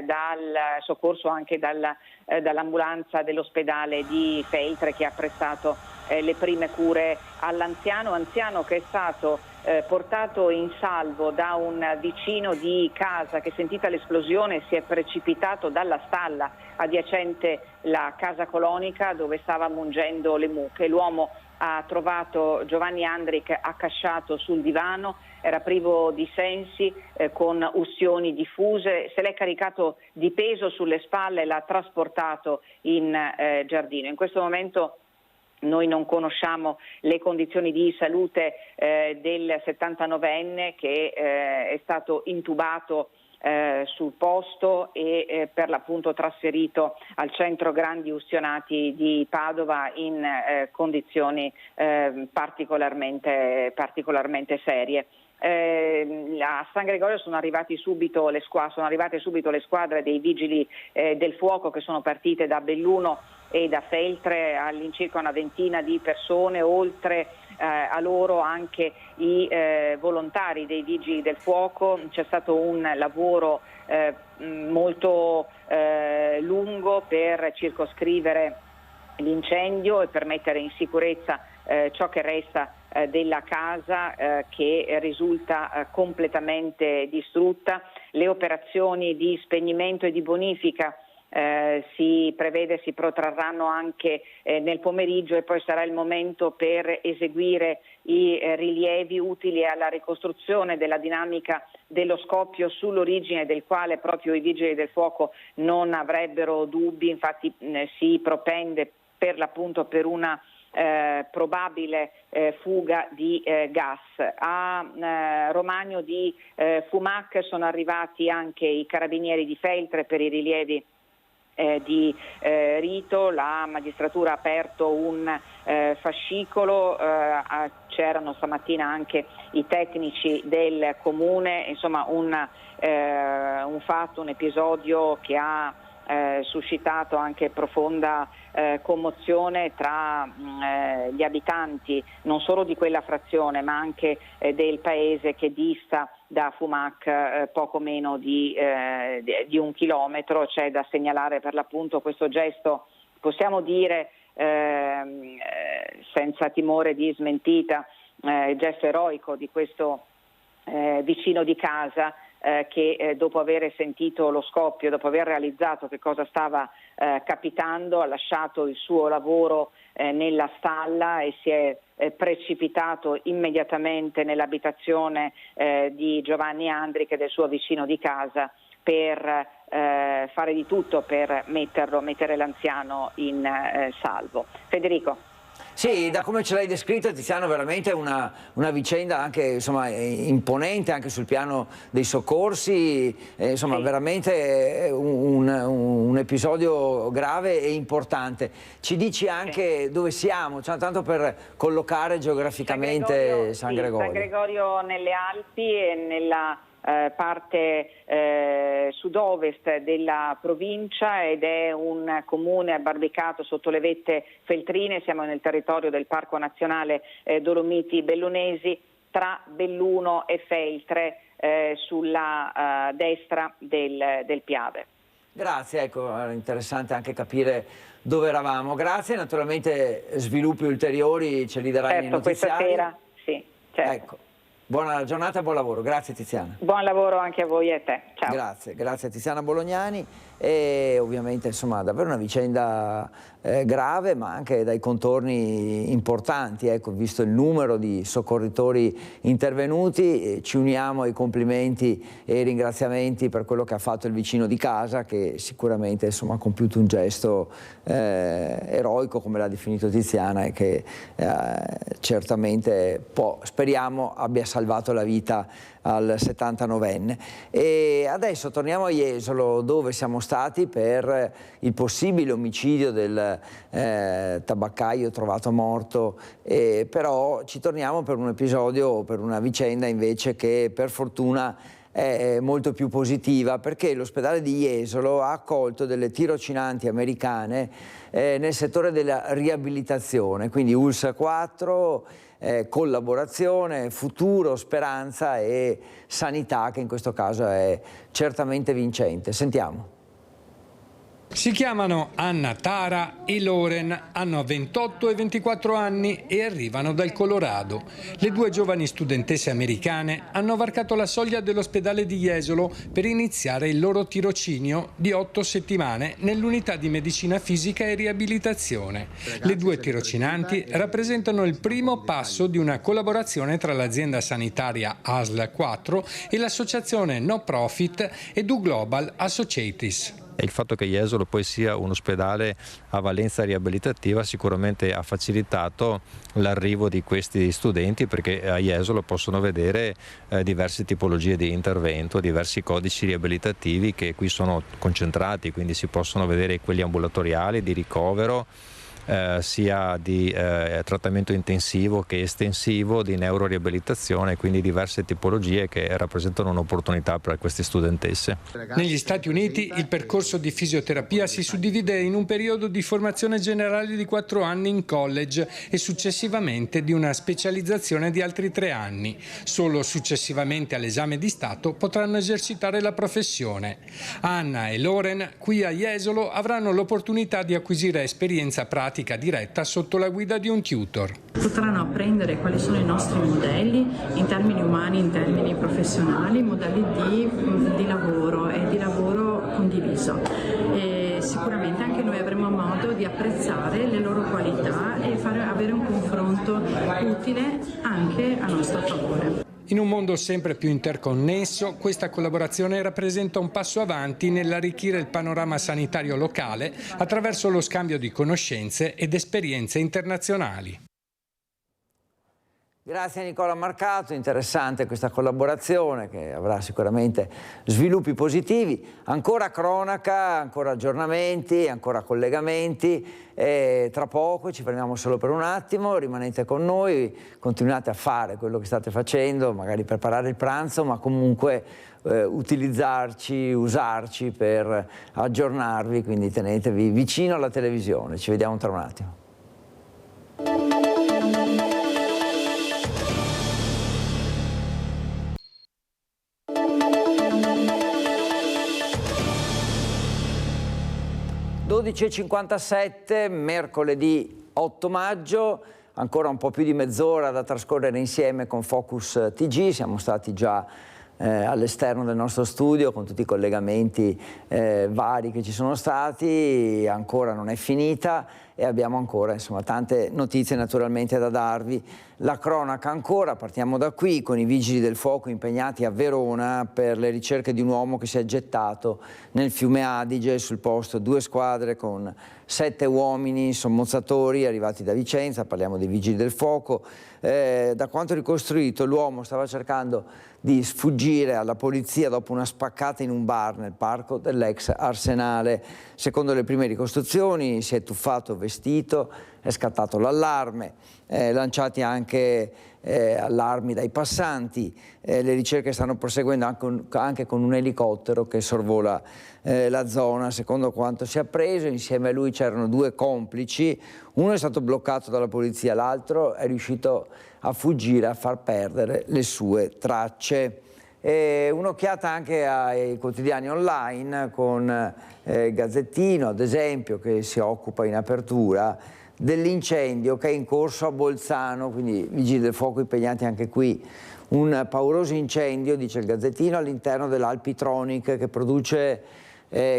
dal soccorso anche dall'ambulanza dell'ospedale di Feltre, che ha prestato le prime cure all'anziano, che è stato portato in salvo da un vicino di casa che, sentita l'esplosione, si è precipitato dalla stalla adiacente la casa colonica dove stava mungendo le mucche. L'uomo ha trovato Giovanni Andric accasciato sul divano, era privo di sensi, con ustioni diffuse, se l'è caricato di peso sulle spalle e l'ha trasportato in giardino. In questo momento noi non conosciamo le condizioni di salute del 79enne, che è stato intubato sul posto e per l'appunto trasferito al centro grandi ustionati di Padova in condizioni particolarmente serie. A San Gregorio sono arrivate subito le squadre dei vigili del fuoco, che sono partite da Belluno e da Feltre, all'incirca una ventina di persone, oltre a loro anche i volontari dei vigili del fuoco. C'è stato un lavoro molto lungo per circoscrivere l'incendio e per mettere in sicurezza ciò che resta della casa, che risulta completamente distrutta. Le operazioni di spegnimento e di bonifica si prevede si protrarranno anche nel pomeriggio, e poi sarà il momento per eseguire i rilievi utili alla ricostruzione della dinamica dello scoppio, sull'origine del quale proprio i vigili del fuoco non avrebbero dubbi. Infatti si propende per l'appunto per una probabile fuga di gas. A Romagno di Fumac sono arrivati anche i carabinieri di Feltre per i rilievi di rito. La magistratura ha aperto un fascicolo, c'erano stamattina anche i tecnici del comune, insomma un fatto, un episodio che ha suscitato anche profonda commozione tra gli abitanti non solo di quella frazione ma anche del paese che dista da Fumac poco meno di 1 chilometro. C'è da segnalare per l'appunto questo gesto, possiamo dire senza timore di smentita, gesto eroico di questo vicino di casa, che dopo aver sentito lo scoppio, dopo aver realizzato che cosa stava capitando, ha lasciato il suo lavoro nella stalla e si è precipitato immediatamente nell'abitazione di Giovanni Andric e del suo vicino di casa per fare di tutto per mettere l'anziano in salvo. Federico. Sì, da come ce l'hai descritto Tiziano, veramente una vicenda anche insomma, imponente anche sul piano dei soccorsi, insomma veramente un episodio grave e importante. Ci dici anche dove siamo, cioè, tanto per collocare geograficamente San Gregorio. San Gregorio nelle Alpi e nella parte sud-ovest della provincia, ed è un comune abbarbicato sotto le vette feltrine. Siamo nel territorio del Parco Nazionale Dolomiti Bellunesi, tra Belluno e Feltre, sulla destra del Piave. Grazie, ecco, era interessante anche capire dove eravamo. Grazie, naturalmente sviluppi ulteriori ce li darai nei notiziari. Questa sera, sì, certo. Ecco. Buona giornata e buon lavoro, grazie Tiziana. Buon lavoro anche a voi e a te, ciao. Grazie a Tiziana Bolognani, e ovviamente insomma davvero una vicenda grave ma anche dai contorni importanti, ecco, visto il numero di soccorritori intervenuti. Ci uniamo ai complimenti e ai ringraziamenti per quello che ha fatto il vicino di casa, che sicuramente insomma ha compiuto un gesto eroico, come l'ha definito Tiziana, e che certamente speriamo abbia salvato la vita al 79enne. E adesso torniamo a Jesolo, dove siamo stati per il possibile omicidio del tabaccaio trovato morto, però ci torniamo per un episodio, per una vicenda invece che per fortuna è molto più positiva, perché l'ospedale di Jesolo ha accolto delle tirocinanti americane nel settore della riabilitazione, quindi ULSS 4, collaborazione, futuro, speranza e sanità, che in questo caso è certamente vincente. Sentiamo. Si chiamano Anna, Tara e Loren, hanno 28 e 24 anni e arrivano dal Colorado. Le due giovani studentesse americane hanno varcato la soglia dell'ospedale di Jesolo per iniziare il loro tirocinio di 8 settimane nell'unità di medicina fisica e riabilitazione. Le due tirocinanti rappresentano il primo passo di una collaborazione tra l'azienda sanitaria ASL 4 e l'associazione no profit Edu Global Associates. E il fatto che Jesolo poi sia un ospedale a valenza riabilitativa sicuramente ha facilitato l'arrivo di questi studenti, perché a Jesolo possono vedere diverse tipologie di intervento, diversi codici riabilitativi che qui sono concentrati, quindi si possono vedere quelli ambulatoriali, di ricovero, sia di trattamento intensivo che estensivo, di neuroriabilitazione, quindi diverse tipologie che rappresentano un'opportunità per queste studentesse. Negli Stati Uniti il percorso di fisioterapia si suddivide in un periodo di formazione generale di 4 anni in college e successivamente di una specializzazione di altri 3 anni. Solo successivamente all'esame di Stato potranno esercitare la professione. Anna e Loren qui a Jesolo avranno l'opportunità di acquisire esperienza pratica diretta sotto la guida di un tutor. Potranno apprendere quali sono i nostri modelli in termini umani, in termini professionali, modelli di lavoro e di lavoro condiviso. E sicuramente anche noi avremo modo di apprezzare le loro qualità e avere un confronto utile anche a nostro favore. In un mondo sempre più interconnesso, questa collaborazione rappresenta un passo avanti nell'arricchire il panorama sanitario locale attraverso lo scambio di conoscenze ed esperienze internazionali. Grazie a Nicola Marcato, interessante questa collaborazione che avrà sicuramente sviluppi positivi. Ancora cronaca, ancora aggiornamenti, ancora collegamenti. Tra poco ci fermiamo solo per un attimo, rimanete con noi, continuate a fare quello che state facendo, magari preparare il pranzo, ma comunque usarci per aggiornarvi, quindi tenetevi vicino alla televisione. Ci vediamo tra un attimo. (12:57), mercoledì 8 maggio, ancora un po' più di mezz'ora da trascorrere insieme con Focus TG. Siamo stati già all'esterno del nostro studio con tutti i collegamenti vari che ci sono stati, ancora non è finita e abbiamo ancora insomma tante notizie naturalmente da darvi. La cronaca ancora, partiamo da qui, con i vigili del fuoco impegnati a Verona per le ricerche di un uomo che si è gettato nel fiume Adige. Sul posto 2 squadre con 7 uomini sommozzatori arrivati da Vicenza, parliamo dei vigili del fuoco. Da quanto ricostruito l'uomo stava cercando di sfuggire alla polizia dopo una spaccata in un bar nel parco dell'ex Arsenale. Secondo le prime ricostruzioni si è tuffato vestito, è scattato l'allarme, lanciati anche allarmi dai passanti. Le ricerche stanno proseguendo anche con un elicottero che sorvola la zona. Secondo quanto si è appreso, insieme a lui c'erano 2 complici, uno è stato bloccato dalla polizia, l'altro è riuscito a fuggire, a far perdere le sue tracce. Un'occhiata anche ai quotidiani online, con Gazzettino ad esempio, che si occupa in apertura dell'incendio che è in corso a Bolzano, quindi vigili del fuoco impegnati anche qui. Un pauroso incendio, dice il Gazzettino, all'interno dell'Alpitronic, che produce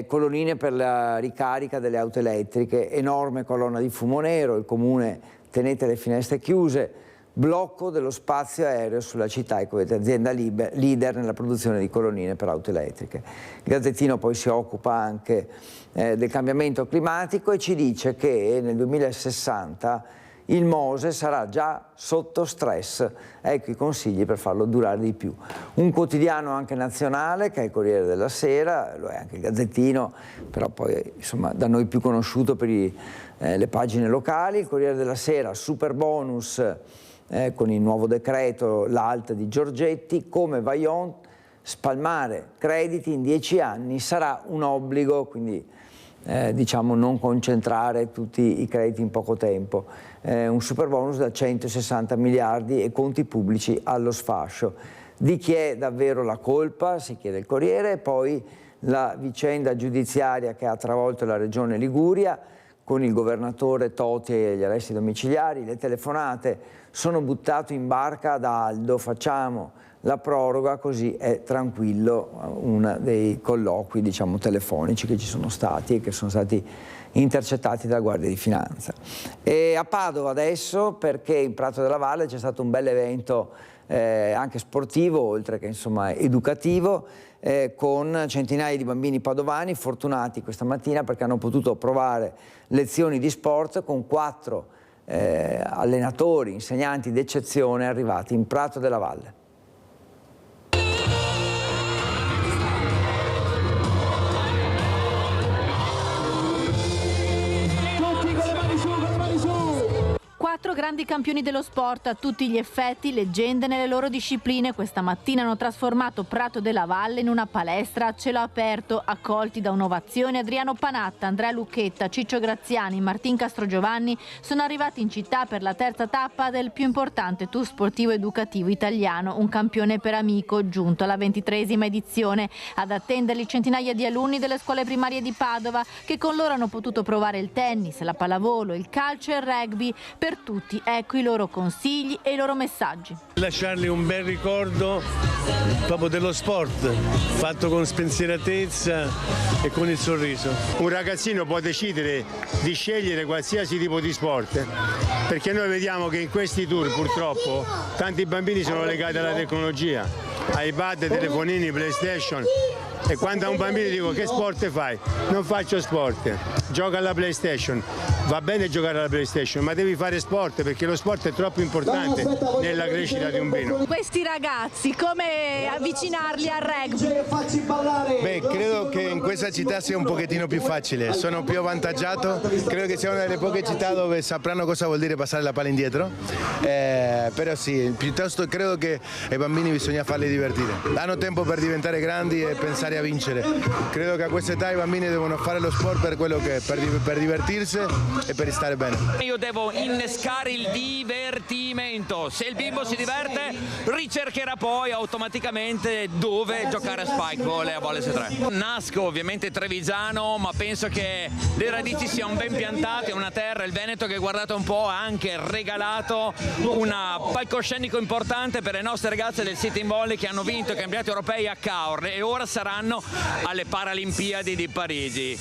colonnine per la ricarica delle auto elettriche. Enorme colonna di fumo nero, il comune tenete le finestre chiuse, blocco dello spazio aereo sulla città, ecco, vedete, azienda leader nella produzione di colonnine per auto elettriche. Il Gazzettino poi si occupa anche del cambiamento climatico e ci dice che nel 2060 il Mose sarà già sotto stress. Ecco i consigli per farlo durare di più. Un quotidiano anche nazionale, che è il Corriere della Sera, lo è anche il Gazzettino, però poi insomma da noi più conosciuto per le pagine locali. Il Corriere della Sera, super bonus con il nuovo decreto, l'alta di Giorgetti, come Vaillant, spalmare crediti in 10 anni sarà un obbligo, quindi diciamo non concentrare tutti i crediti in poco tempo. Un super bonus da 160 miliardi e conti pubblici allo sfascio. Di chi è davvero la colpa, si chiede il Corriere, e poi la vicenda giudiziaria che ha travolto la regione Liguria, con il governatore Toti e gli arresti domiciliari, le telefonate. Sono buttato in barca da Aldo, facciamo la proroga così è tranquillo, uno dei colloqui diciamo telefonici che ci sono stati e che sono stati intercettati dalla Guardia di Finanza. E a Padova adesso, perché in Prato della Valle c'è stato un bel evento anche sportivo, oltre che insomma educativo, con centinaia di bambini padovani fortunati questa mattina perché hanno potuto provare lezioni di sport con 4 allenatori, insegnanti d'eccezione arrivati in Prato della Valle. Quattro grandi campioni dello sport, a tutti gli effetti leggende nelle loro discipline, questa mattina hanno trasformato Prato della Valle in una palestra a cielo aperto, accolti da un'ovazione. Adriano Panatta, Andrea Lucchetta, Ciccio Graziani, Martin Castrogiovanni sono arrivati in città per la terza tappa del più importante tour sportivo educativo italiano, un campione per amico, giunto alla 23esima edizione. Ad attenderli centinaia di alunni delle scuole primarie di Padova, che con loro hanno potuto provare il tennis, la pallavolo, il calcio e il rugby. Per tutti, ecco i loro consigli e i loro messaggi. Lasciargli un bel ricordo proprio dello sport, fatto con spensieratezza e con il sorriso. Un ragazzino può decidere di scegliere qualsiasi tipo di sport, perché noi vediamo che in questi tour purtroppo tanti bambini sono legati alla tecnologia, iPad, telefonini, PlayStation. E quando a un bambino dico che sport fai? Non faccio sport, gioca alla PlayStation. Va bene giocare alla PlayStation, ma devi fare sport perché lo sport è troppo importante nella crescita di un bambino. Questi ragazzi, come avvicinarli al rugby? Beh, credo che in questa città sia un pochettino più facile, sono più avvantaggiato, credo che sia una delle poche città dove sapranno cosa vuol dire passare la palla indietro, però sì, piuttosto credo che ai bambini bisogna farli divertire. Hanno tempo per diventare grandi e pensare a vincere. Credo che a questa età i bambini devono fare lo sport per quello che è, per divertirsi e per stare bene. Io devo innescare il divertimento. Se il bimbo si diverte, ricercherà poi automaticamente dove giocare a spike ball e a volley 3. Nasco ovviamente trevigiano, ma penso che le radici siano ben piantate, una terra, il Veneto, che guardate un po' ha anche regalato un palcoscenico importante per le nostre ragazze del sitting volley che hanno vinto i campionati europei a Caorle e ora saranno quest'anno alle Paralimpiadi di Parigi.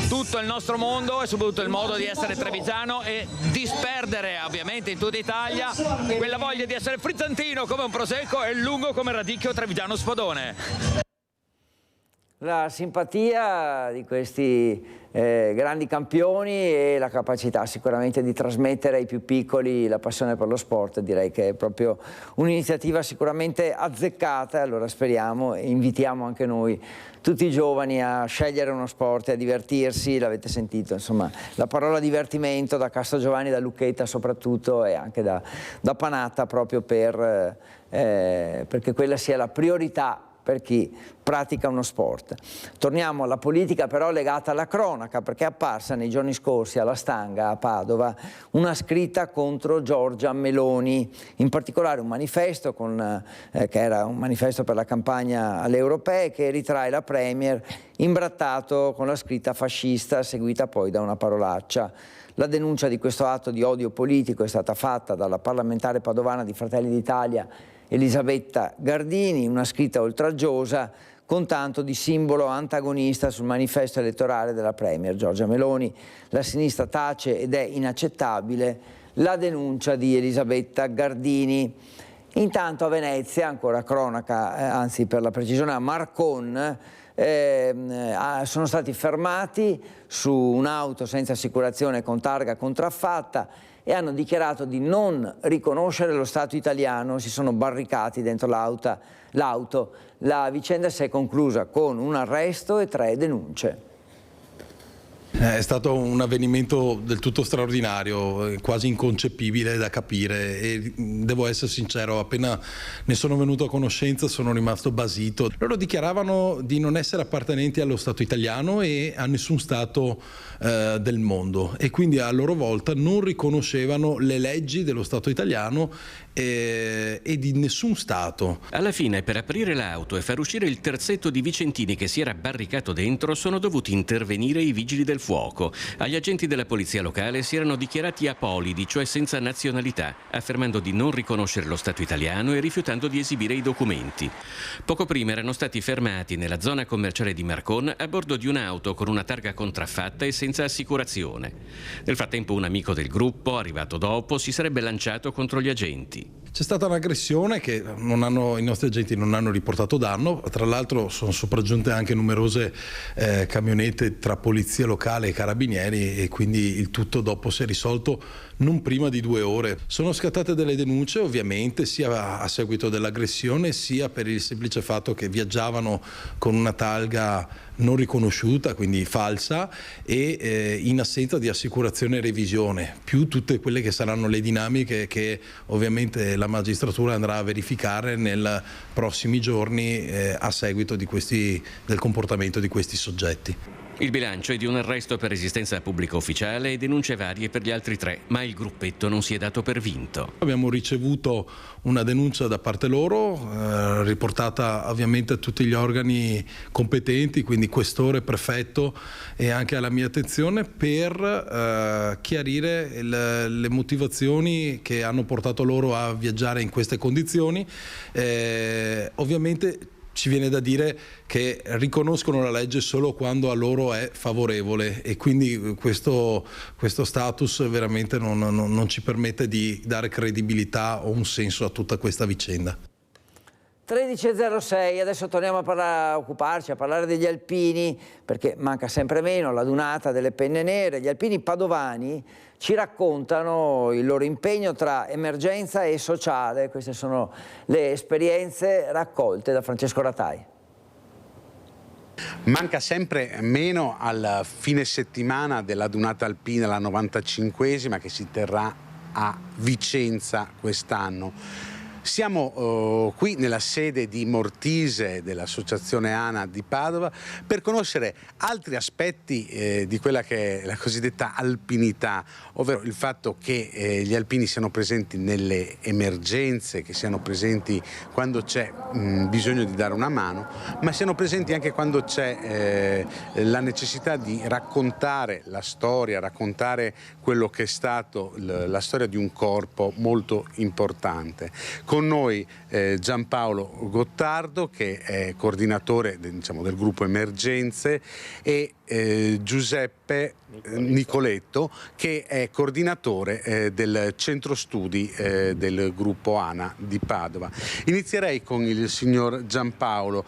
Tutto il nostro mondo e soprattutto il modo di essere trevigiano e disperdere ovviamente in tutta Italia quella voglia di essere frizzantino come un prosecco e lungo come radicchio trevigiano spadone. La simpatia di questi grandi campioni e la capacità sicuramente di trasmettere ai più piccoli la passione per lo sport, direi che è proprio un'iniziativa sicuramente azzeccata. Allora speriamo e invitiamo anche noi tutti i giovani a scegliere uno sport e a divertirsi. L'avete sentito, insomma, la parola divertimento da Castrogiovanni, da Lucchetta soprattutto, e anche da Panatta, proprio perché quella sia la priorità per chi pratica uno sport. Torniamo alla politica, però legata alla cronaca, perché è apparsa nei giorni scorsi alla Stanga a Padova una scritta contro Giorgia Meloni, in particolare un manifesto che era un manifesto per la campagna alle europee, che ritrae la Premier imbrattato con la scritta fascista, seguita poi da una parolaccia. La denuncia di questo atto di odio politico è stata fatta dalla parlamentare padovana di Fratelli d'Italia Elisabetta Gardini, una scritta oltraggiosa con tanto di simbolo antagonista sul manifesto elettorale della Premier Giorgia Meloni. La sinistra tace ed è inaccettabile la denuncia di Elisabetta Gardini. Intanto a Venezia, ancora cronaca, anzi per la precisione a Marcon, sono stati fermati su un'auto senza assicurazione con targa contraffatta e hanno dichiarato di non riconoscere lo Stato italiano, si sono barricati dentro l'auto. La vicenda si è conclusa con un arresto e 3 denunce. È stato un avvenimento del tutto straordinario, quasi inconcepibile da capire, e devo essere sincero, appena ne sono venuto a conoscenza sono rimasto basito. Loro dichiaravano di non essere appartenenti allo Stato italiano e a nessun Stato del mondo, e quindi a loro volta non riconoscevano le leggi dello Stato italiano e di nessun Stato. Alla fine, per aprire l'auto e far uscire il terzetto di Vicentini che si era barricato dentro, sono dovuti intervenire i vigili del fuoco. Agli agenti della polizia locale si erano dichiarati apolidi, cioè senza nazionalità, affermando di non riconoscere lo Stato italiano e rifiutando di esibire i documenti. Poco prima erano stati fermati nella zona commerciale di Marcon a bordo di un'auto con una targa contraffatta e senza assicurazione. Nel frattempo un amico del gruppo, arrivato dopo, si sarebbe lanciato contro gli agenti. C'è stata un'aggressione che i nostri agenti non hanno riportato danno, tra l'altro sono sopraggiunte anche numerose camionette tra polizia locale e carabinieri, e quindi il tutto dopo si è risolto non prima di 2 ore. Sono scattate delle denunce ovviamente sia a seguito dell'aggressione sia per il semplice fatto che viaggiavano con una targa non riconosciuta, quindi falsa, e in assenza di assicurazione e revisione, più tutte quelle che saranno le dinamiche che ovviamente la magistratura andrà a verificare nei prossimi giorni a seguito del comportamento di questi soggetti. Il bilancio è di un arresto per resistenza a pubblico ufficiale e denunce varie per gli altri 3, ma il gruppetto non si è dato per vinto. Abbiamo ricevuto una denuncia da parte loro, riportata ovviamente a tutti gli organi competenti, quindi questore, prefetto e anche alla mia attenzione, per chiarire le motivazioni che hanno portato loro a viaggiare in queste condizioni. Ovviamente ci viene da dire che riconoscono la legge solo quando a loro è favorevole, e quindi questo status veramente non ci permette di dare credibilità o un senso a tutta questa vicenda. 13.06, adesso torniamo a occuparci, a parlare degli alpini, perché manca sempre meno la dunata delle penne nere. Gli alpini padovani ci raccontano il loro impegno tra emergenza e sociale. Queste sono le esperienze raccolte da Francesco Ratai. Manca sempre meno al fine settimana della dunata alpina, la 95esima, che si terrà a Vicenza quest'anno. Siamo qui nella sede di Mortise dell'Associazione ANA di Padova per conoscere altri aspetti di quella che è la cosiddetta alpinità, ovvero il fatto che gli alpini siano presenti nelle emergenze, che siano presenti quando c'è bisogno di dare una mano, ma siano presenti anche quando c'è la necessità di raccontare la storia, raccontare quello che è stato la storia di un corpo molto importante. Con Con noi Giampaolo Gottardo, che è coordinatore del gruppo emergenze, e Giuseppe Nicoletto, che è coordinatore del centro studi del gruppo ANA di Padova. Inizierei con il signor Giampaolo.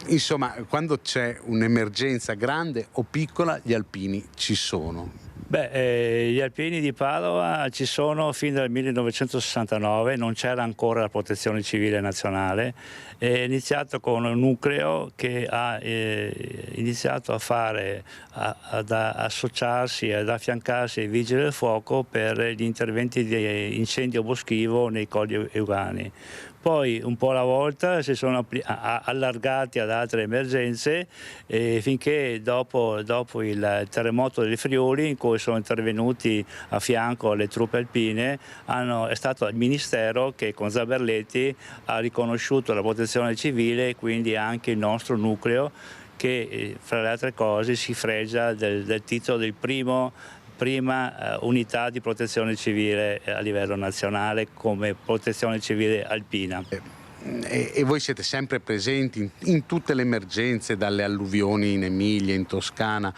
Insomma, quando c'è un'emergenza grande o piccola, gli alpini ci sono. Gli alpini di Padova ci sono fin dal 1969, non c'era ancora la protezione civile nazionale, è iniziato con un nucleo che ha iniziato ad associarsi, ad affiancarsi ai vigili del fuoco per gli interventi di incendio boschivo nei Colli Euganei. Poi un po' alla volta si sono allargati ad altre emergenze finché dopo il terremoto del Friuli, in cui sono intervenuti a fianco alle truppe alpine, è stato il Ministero che con Zaberletti ha riconosciuto la protezione civile e quindi anche il nostro nucleo, che fra le altre cose si fregia del titolo del prima unità di protezione civile a livello nazionale come protezione civile alpina. E voi siete sempre presenti in tutte le emergenze, dalle alluvioni in Emilia, in Toscana,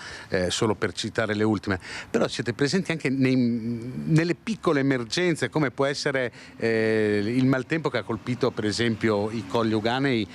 solo per citare le ultime, però siete presenti anche nelle piccole emergenze, come può essere il maltempo che ha colpito per esempio i Colli Euganei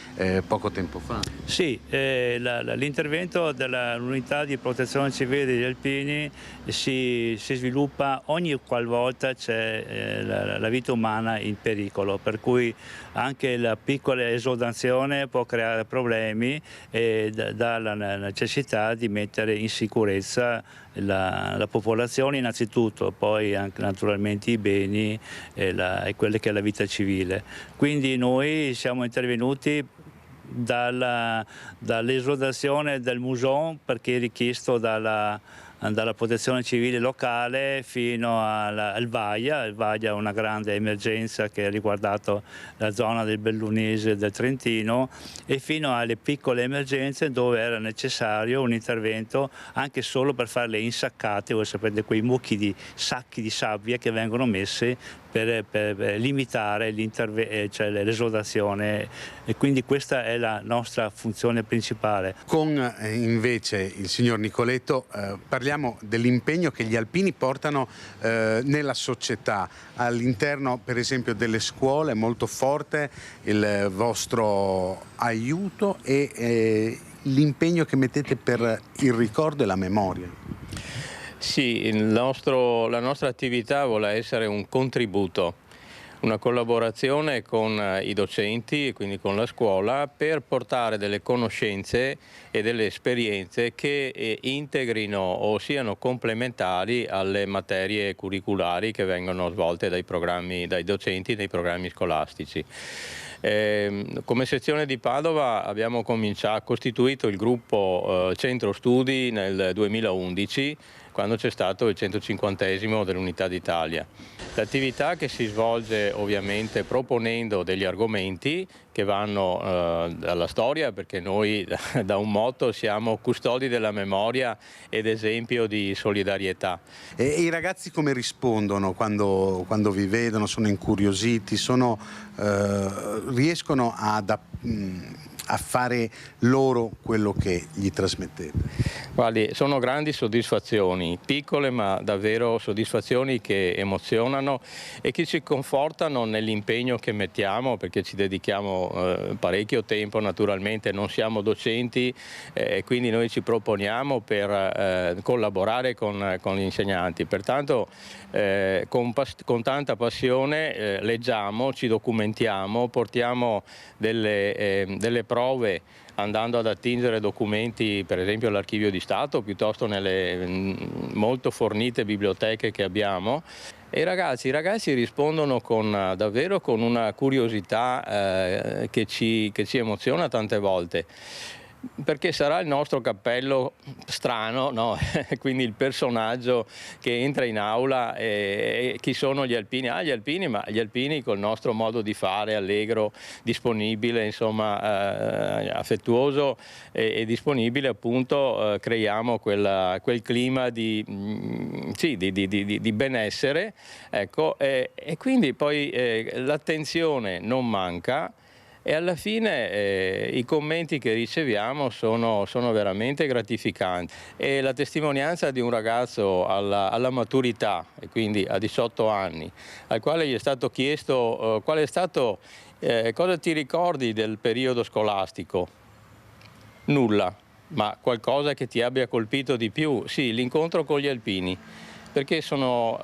poco tempo fa. Sì, l'intervento dell'unità di protezione civile degli alpini si sviluppa ogni qualvolta c'è la vita umana in pericolo, per cui anche la piccola esodazione può creare problemi e dà la necessità di mettere in sicurezza la popolazione innanzitutto, poi anche naturalmente i beni e quelle che è la vita civile. Quindi noi siamo intervenuti dall'esodazione del Muson, perché è richiesto dalla protezione civile locale, fino al Vaia. Il Vaia è una grande emergenza che ha riguardato la zona del Bellunese e del Trentino, e fino alle piccole emergenze dove era necessario un intervento anche solo per fare le insaccate. Voi sapete, quei mucchi di sacchi di sabbia che vengono messi per limitare l'esodazione, e quindi questa è la nostra funzione principale. Con invece il signor Nicoletto parliamo dell'impegno che gli alpini portano nella società, all'interno per esempio delle scuole. È molto forte il vostro aiuto e l'impegno che mettete per il ricordo e la memoria. Sì, la nostra attività vuole essere un contributo, una collaborazione con i docenti e quindi con la scuola, per portare delle conoscenze e delle esperienze che integrino o siano complementari alle materie curriculari che vengono svolte dai docenti dei programmi scolastici. Come sezione di Padova abbiamo costituito il gruppo Centro Studi nel 2011, quando c'è stato il 150° dell'Unità d'Italia. L'attività che si svolge ovviamente proponendo degli argomenti che vanno dalla storia, perché noi da un motto siamo custodi della memoria ed esempio di solidarietà. E i ragazzi come rispondono quando vi vedono? Sono incuriositi? Riescono a fare loro quello che gli trasmettete? Guardi, sono grandi soddisfazioni, piccole ma davvero soddisfazioni che emozionano e che ci confortano nell'impegno che mettiamo, perché ci dedichiamo parecchio tempo. Naturalmente non siamo docenti, quindi noi ci proponiamo per collaborare con gli insegnanti. Pertanto con tanta passione leggiamo, ci documentiamo, portiamo delle prove andando ad attingere documenti, per esempio all'Archivio di Stato, piuttosto nelle molto fornite biblioteche che abbiamo. E i ragazzi rispondono davvero con una curiosità che ci emoziona tante volte. perché sarà il nostro cappello strano, no? Quindi il personaggio che entra in aula. Chi sono gli alpini? Gli alpini, ma gli alpini col nostro modo di fare, allegro, disponibile, insomma affettuoso e disponibile, appunto creiamo quel clima di benessere, ecco, e quindi poi l'attenzione non manca. E alla fine i commenti che riceviamo sono veramente gratificanti. E la testimonianza di un ragazzo alla maturità, e quindi a 18 anni, al quale gli è stato chiesto qual è stato, cosa ti ricordi del periodo scolastico? Nulla, ma qualcosa che ti abbia colpito di più? Sì, l'incontro con gli alpini, perché sono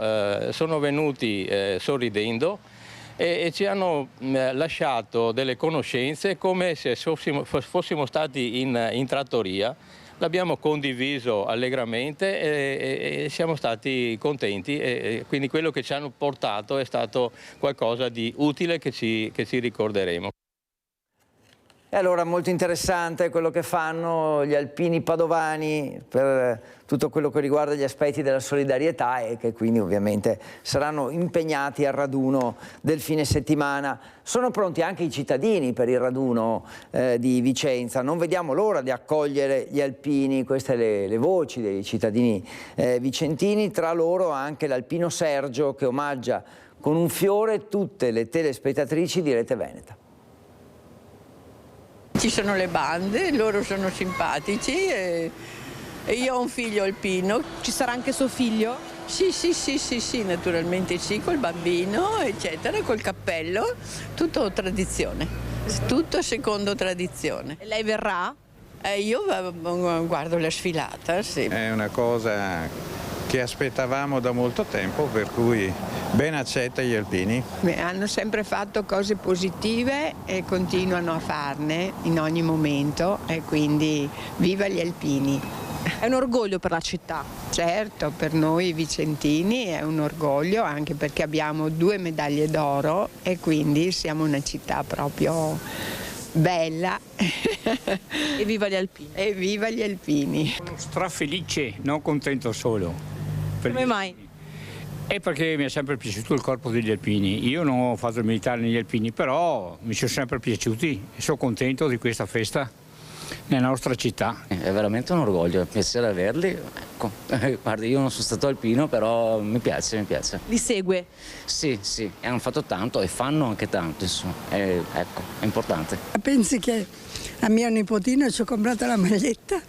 venuti sorridendo, e ci hanno lasciato delle conoscenze come se fossimo stati in trattoria. L'abbiamo condiviso allegramente e siamo stati contenti, e quindi quello che ci hanno portato è stato qualcosa di utile che ci ricorderemo. E allora molto interessante quello che fanno gli alpini padovani per tutto quello che riguarda gli aspetti della solidarietà, e che quindi ovviamente saranno impegnati al raduno del fine settimana. Sono pronti anche i cittadini per il raduno di Vicenza. Non vediamo l'ora di accogliere gli alpini, queste le voci dei cittadini vicentini, tra loro anche l'alpino Sergio, che omaggia con un fiore tutte le telespettatrici di Rete Veneta. Ci sono le bande, loro sono simpatici e io ho un figlio alpino. Ci sarà anche suo figlio? Sì, naturalmente sì, col bambino, eccetera, col cappello, tutto tradizione, tutto secondo tradizione. E lei verrà? Io guardo la sfilata, sì. È una cosa che aspettavamo da molto tempo, per cui ben accetta gli alpini. Hanno sempre fatto cose positive e continuano a farne in ogni momento, e quindi viva gli alpini. È un orgoglio per la città. Certo, per noi vicentini è un orgoglio, anche perché abbiamo 2 medaglie d'oro e quindi siamo una città proprio bella. E viva gli alpini. E viva gli alpini. Sono strafelice, non contento solo. Come mai? È perché mi è sempre piaciuto il corpo degli alpini. Io non ho fatto il militare negli alpini, però mi sono sempre piaciuti e sono contento di questa festa nella nostra città. È veramente un orgoglio, è un piacere averli. Ecco. Guarda, io non sono stato alpino, però mi piace. Li segue? Sì, e hanno fatto tanto e fanno anche tanto, insomma. Ecco, è importante. Pensi che a mio nipotino ci ho comprato la maglietta?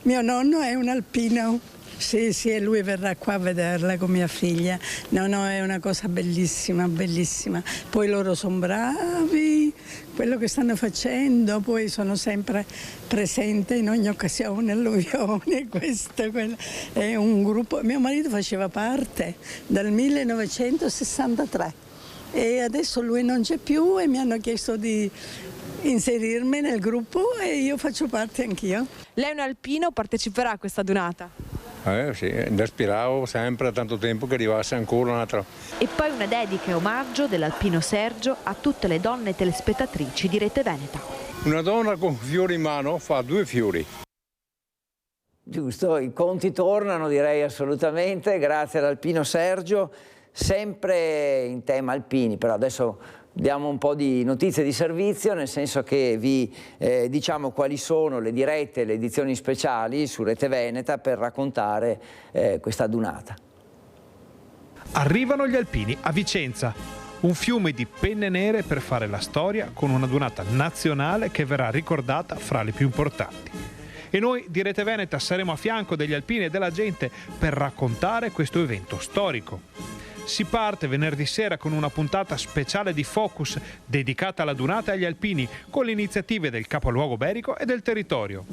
Mio nonno è un alpino. Sì, e lui verrà qua a vederla con mia figlia. No, è una cosa bellissima, bellissima. Poi loro sono bravi, quello che stanno facendo, poi sono sempre presenti in ogni occasione, alluvione, questo, quello. È un gruppo, mio marito faceva parte dal 1963 e adesso lui non c'è più e mi hanno chiesto di inserirmi nel gruppo e io faccio parte anch'io. Lei è un alpino, parteciperà a questa donata? Sì, aspiravo sempre da tanto tempo che arrivasse ancora un'altra. E poi una dedica e omaggio dell'alpino Sergio a tutte le donne telespettatrici di Rete Veneta. Una donna con fiori in mano fa 2 fiori. Giusto, i conti tornano, direi assolutamente, grazie all'alpino Sergio, sempre in tema alpini, però adesso diamo un po' di notizie di servizio, nel senso che vi diciamo quali sono le dirette, le edizioni speciali su Rete Veneta per raccontare questa adunata. Arrivano gli alpini a Vicenza, un fiume di penne nere per fare la storia con una adunata nazionale che verrà ricordata fra le più importanti. E noi di Rete Veneta saremo a fianco degli alpini e della gente per raccontare questo evento storico. Si parte venerdì sera con una puntata speciale di Focus dedicata alla adunata e agli alpini con le iniziative del capoluogo berico e del territorio.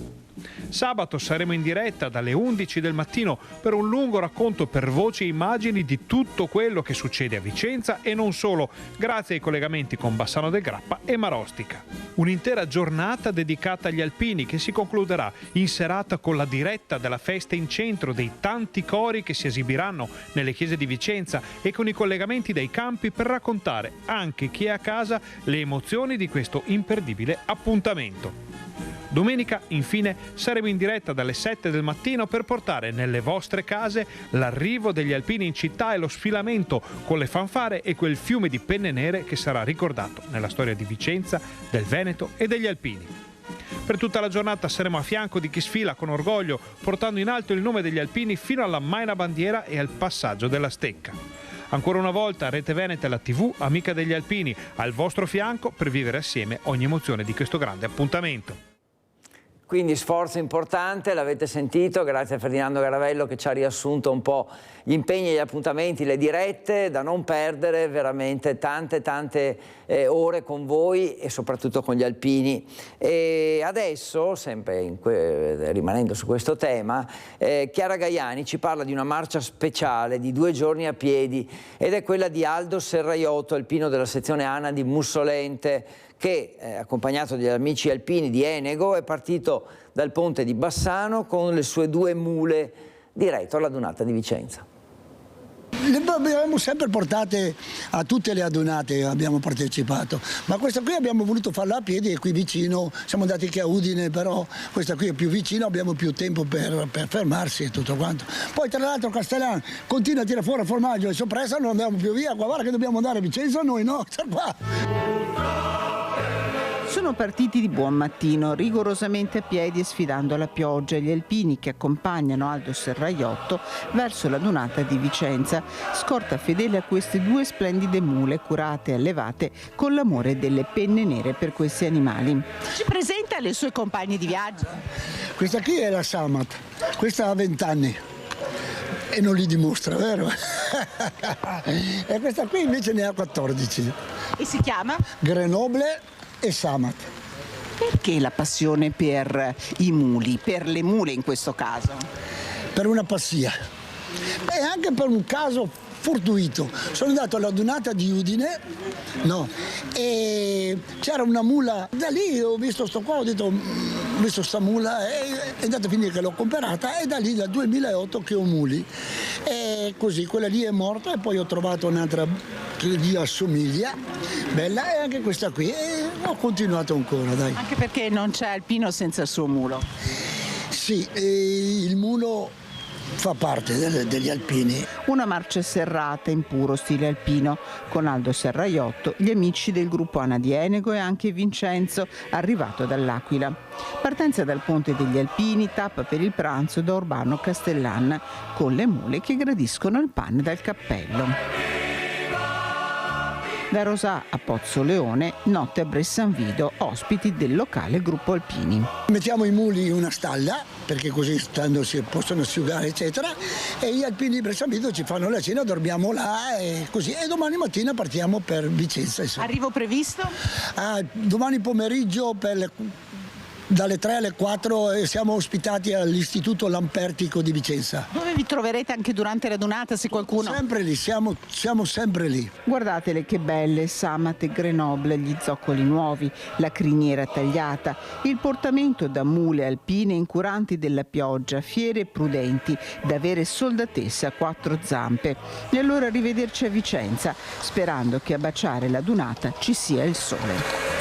Sabato saremo in diretta dalle 11 del mattino per un lungo racconto per voci e immagini di tutto quello che succede a Vicenza e non solo, grazie ai collegamenti con Bassano del Grappa e Marostica. Un'intera giornata dedicata agli alpini che si concluderà in serata con la diretta della festa in centro dei tanti cori che si esibiranno nelle chiese di Vicenza e con i collegamenti dai campi per raccontare anche chi è a casa le emozioni di questo imperdibile appuntamento. Domenica, infine, saremo in diretta dalle 7 del mattino per portare nelle vostre case l'arrivo degli alpini in città e lo sfilamento con le fanfare e quel fiume di penne nere che sarà ricordato nella storia di Vicenza, del Veneto e degli alpini. Per tutta la giornata saremo a fianco di chi sfila con orgoglio, portando in alto il nome degli alpini fino alla Maina Bandiera e al passaggio della Stecca. Ancora una volta Rete Veneta e la TV, amica degli alpini, al vostro fianco per vivere assieme ogni emozione di questo grande appuntamento. Quindi sforzo importante, l'avete sentito, grazie a Ferdinando Garavello che ci ha riassunto un po' gli impegni, gli appuntamenti, le dirette da non perdere, veramente tante ore con voi e soprattutto con gli alpini. E adesso, sempre rimanendo su questo tema, Chiara Gaiani ci parla di una marcia speciale di 2 giorni a piedi ed è quella di Aldo Serraiotto, alpino della sezione ANA di Mussolente, che accompagnato dagli amici alpini di Enego è partito dal ponte di Bassano con le sue 2 mule diretto alla Dunata di Vicenza. Le abbiamo sempre portate a tutte le adunate, abbiamo partecipato, ma questa qui abbiamo voluto farla a piedi e qui vicino, siamo andati anche a Udine, però questa qui è più vicino, abbiamo più tempo per fermarsi e tutto quanto. Poi tra l'altro Castellan continua a tirare fuori il formaggio e soppressa, non andiamo più via, guarda che dobbiamo andare a Vicenza, noi no, sta qua. Sono partiti di buon mattino, rigorosamente a piedi e sfidando la pioggia, gli alpini che accompagnano Aldo Serraiotto verso la Dunata di Vicenza, scorta fedele a queste 2 splendide mule curate e allevate con l'amore delle penne nere per questi animali. Ci presenta le sue compagne di viaggio? Questa qui è la Samat, questa ha 20 anni. E non li dimostra, vero? E questa qui invece ne ha 14. E si chiama? Grenoble e Samat. Perché la passione per i muli, per le mule in questo caso? Per una pazzia e anche per un caso fortuito. Sono andato alla Dunata di Udine, no, e c'era una mula, da lì ho visto sto qua, ho detto, ho visto sta mula e è andato a finire che l'ho comprata e da lì dal 2008 che ho muli. E così, quella lì è morta e poi ho trovato un'altra che gli assomiglia, bella, e anche questa qui, e ho continuato ancora, dai. Anche perché non c'è alpino senza il suo mulo. Sì, il mulo fa parte degli alpini. Una marcia serrata in puro stile alpino, con Aldo Serraiotto, gli amici del gruppo ANA di Enego e anche Vincenzo, arrivato dall'Aquila. Partenza dal Ponte degli Alpini, tappa per il pranzo da Urbano Castellan, con le mule che gradiscono il pane dal cappello. Da Rosà a Pozzoleone, notte a Bressanvido, ospiti del locale gruppo alpini. Mettiamo i muli in una stalla, perché così stando si possono asciugare, eccetera, e gli alpini di Bressanvido ci fanno la cena, dormiamo là e così. E domani mattina partiamo per Vicenza. Arrivo previsto? Domani pomeriggio dalle 3 alle 4 siamo ospitati all'Istituto Lampertico di Vicenza. Dove vi troverete anche durante la Dunata, se qualcuno... Sempre lì, siamo sempre lì. Guardatele che belle, Samat e Grenoble, gli zoccoli nuovi, la criniera tagliata, il portamento da mule alpine incuranti della pioggia, fiere e prudenti, da vere soldatesse a 4 zampe. E allora arrivederci a Vicenza, sperando che a baciare la Dunata ci sia il sole.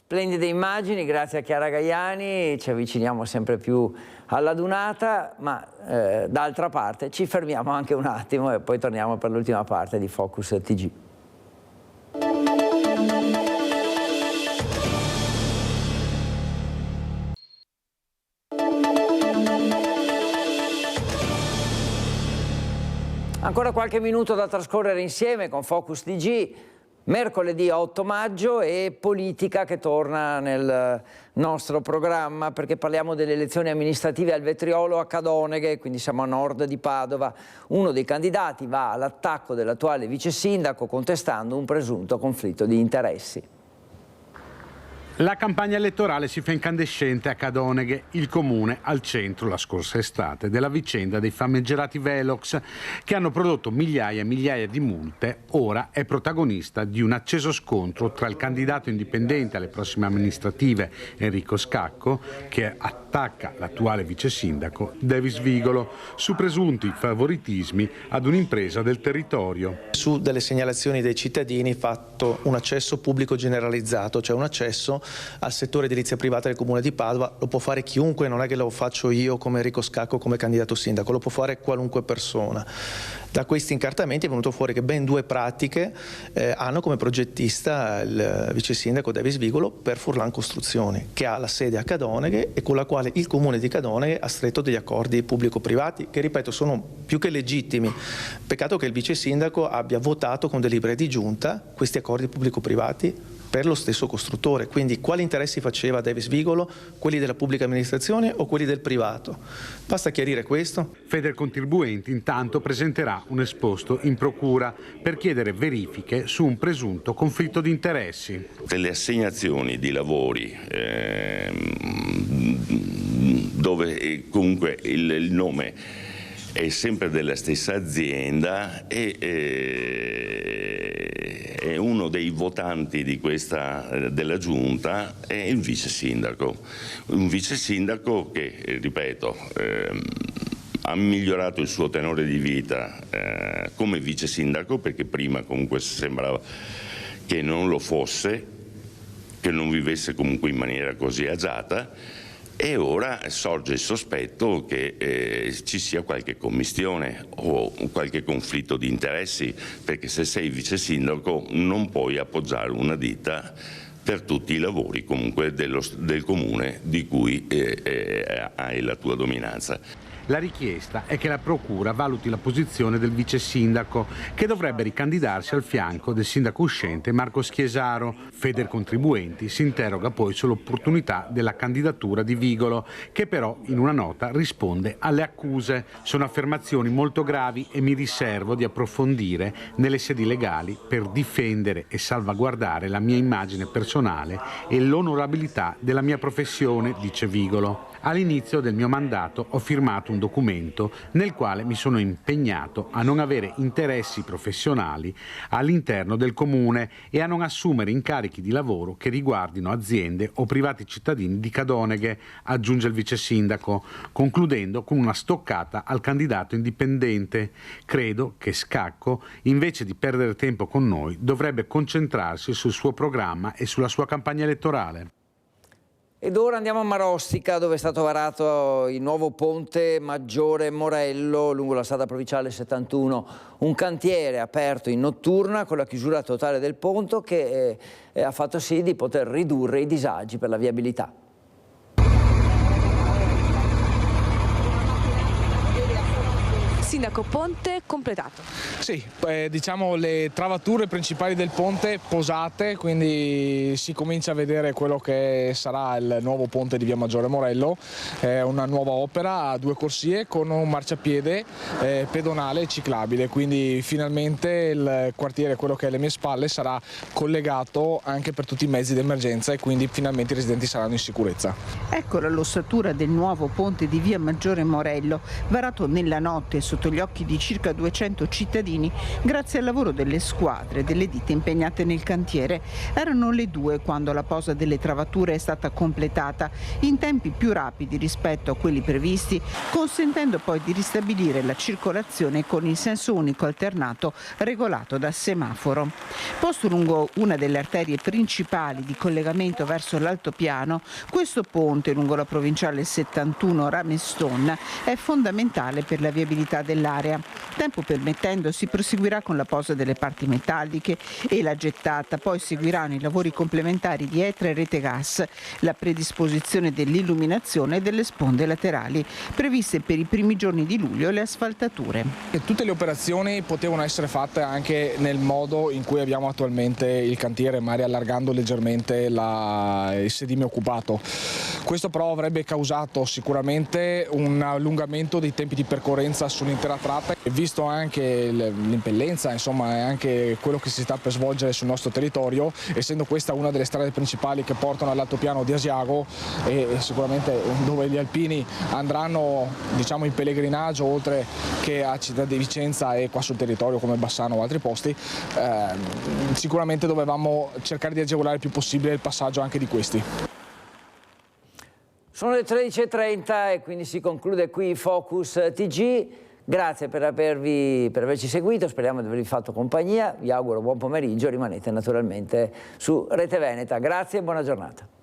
Splendide immagini, grazie a Chiara Gaiani, ci avviciniamo sempre più alla Dunata, ma d'altra parte ci fermiamo anche un attimo e poi torniamo per l'ultima parte di Focus TG. Ancora qualche minuto da trascorrere insieme con Focus TG. Mercoledì 8 maggio e politica che torna nel nostro programma perché parliamo delle elezioni amministrative al Vetriolo a Cadoneghe, quindi siamo a nord di Padova. Uno dei candidati va all'attacco dell'attuale vice sindaco contestando un presunto conflitto di interessi. La campagna elettorale si fa incandescente a Cadoneghe, il comune al centro la scorsa estate della vicenda dei famigerati Velox che hanno prodotto migliaia e migliaia di multe. Ora è protagonista di un acceso scontro tra il candidato indipendente alle prossime amministrative Enrico Scacco, che attacca l'attuale vice sindaco Davis Vigolo su presunti favoritismi ad un'impresa del territorio. Su delle segnalazioni dei cittadini fatto un accesso pubblico generalizzato, cioè un accesso al settore edilizia privata del Comune di Padova. Lo può fare chiunque, non è che lo faccio io come Enrico Scacco come candidato sindaco, lo può fare qualunque persona. Da questi incartamenti è venuto fuori che ben 2 pratiche hanno come progettista il vice sindaco Davis Vigolo per Furlan Costruzioni, che ha la sede a Cadoneghe e con la quale il Comune di Cadoneghe ha stretto degli accordi pubblico-privati che, ripeto, sono più che legittimi. Peccato che il vice sindaco abbia votato con delibere di giunta questi accordi pubblico-privati per lo stesso costruttore. Quindi quali interessi faceva Davis Vigolo? Quelli della pubblica amministrazione o quelli del privato? Basta chiarire questo. Federcontribuenti intanto presenterà un esposto in procura per chiedere verifiche su un presunto conflitto di interessi. Delle assegnazioni di lavori dove comunque il nome è sempre della stessa azienda e uno dei votanti della giunta è il vice sindaco. Un vice sindaco che, ripeto, ha migliorato il suo tenore di vita come vice sindaco, perché prima comunque sembrava che non lo fosse, che non vivesse comunque in maniera così agiata. E ora sorge il sospetto che ci sia qualche commistione o qualche conflitto di interessi, perché se sei vice sindaco non puoi appoggiare una ditta per tutti i lavori comunque del comune di cui hai la tua dominanza. La richiesta è che la procura valuti la posizione del vice sindaco, che dovrebbe ricandidarsi al fianco del sindaco uscente Marco Schiesaro. Federcontribuenti si interroga poi sull'opportunità della candidatura di Vigolo, che però in una nota risponde alle accuse. Sono affermazioni molto gravi e mi riservo di approfondire nelle sedi legali per difendere e salvaguardare la mia immagine personale e l'onorabilità della mia professione, dice Vigolo. All'inizio del mio mandato ho firmato un documento nel quale mi sono impegnato a non avere interessi professionali all'interno del comune e a non assumere incarichi di lavoro che riguardino aziende o privati cittadini di Cadoneghe, aggiunge il vice sindaco, concludendo con una stoccata al candidato indipendente. Credo che Scacco, invece di perdere tempo con noi, dovrebbe concentrarsi sul suo programma e sulla sua campagna elettorale. Ed ora andiamo a Marostica, dove è stato varato il nuovo ponte Maggiore Morello lungo la strada provinciale 71, un cantiere aperto in notturna con la chiusura totale del ponte che ha fatto sì di poter ridurre i disagi per la viabilità. Sindaco, ponte completato. Sì, diciamo le travature principali del ponte posate, quindi si comincia a vedere quello che sarà il nuovo ponte di via Maggiore Morello. È una nuova opera a 2 corsie con un marciapiede pedonale e ciclabile, quindi finalmente il quartiere, quello che è alle mie spalle, sarà collegato anche per tutti i mezzi d'emergenza e quindi finalmente i residenti saranno in sicurezza. Ecco l'ossatura del nuovo ponte di via Maggiore Morello, varato nella notte sotto gli occhi di circa 200 cittadini grazie al lavoro delle squadre delle ditte impegnate nel cantiere. Erano le 2 quando la posa delle travature è stata completata in tempi più rapidi rispetto a quelli previsti, consentendo poi di ristabilire la circolazione con il senso unico alternato regolato da semaforo. Posto lungo una delle arterie principali di collegamento verso l'altopiano, questo ponte lungo la provinciale 71 Rameston è fondamentale per la viabilità dell'area. Tempo permettendo si proseguirà con la posa delle parti metalliche e la gettata, poi seguiranno i lavori complementari di etra e rete gas, la predisposizione dell'illuminazione e delle sponde laterali, previste per i primi giorni di luglio, e le asfaltature. Tutte le operazioni potevano essere fatte anche nel modo in cui abbiamo attualmente il cantiere, magari allargando leggermente il sedime occupato. Questo però avrebbe causato sicuramente un allungamento dei tempi di percorrenza sull'interno l'intera tratta, e visto anche l'impellenza, insomma, e anche quello che si sta per svolgere sul nostro territorio, essendo questa una delle strade principali che portano all'altopiano di Asiago e sicuramente dove gli alpini andranno, diciamo, in pellegrinaggio oltre che a Città di Vicenza e qua sul territorio come Bassano o altri posti, sicuramente dovevamo cercare di agevolare il più possibile il passaggio anche di questi. Sono le 13:30 e quindi si conclude qui Focus TG. Grazie per averci seguito, speriamo di avervi fatto compagnia, vi auguro buon pomeriggio, rimanete naturalmente su Rete Veneta. Grazie e buona giornata.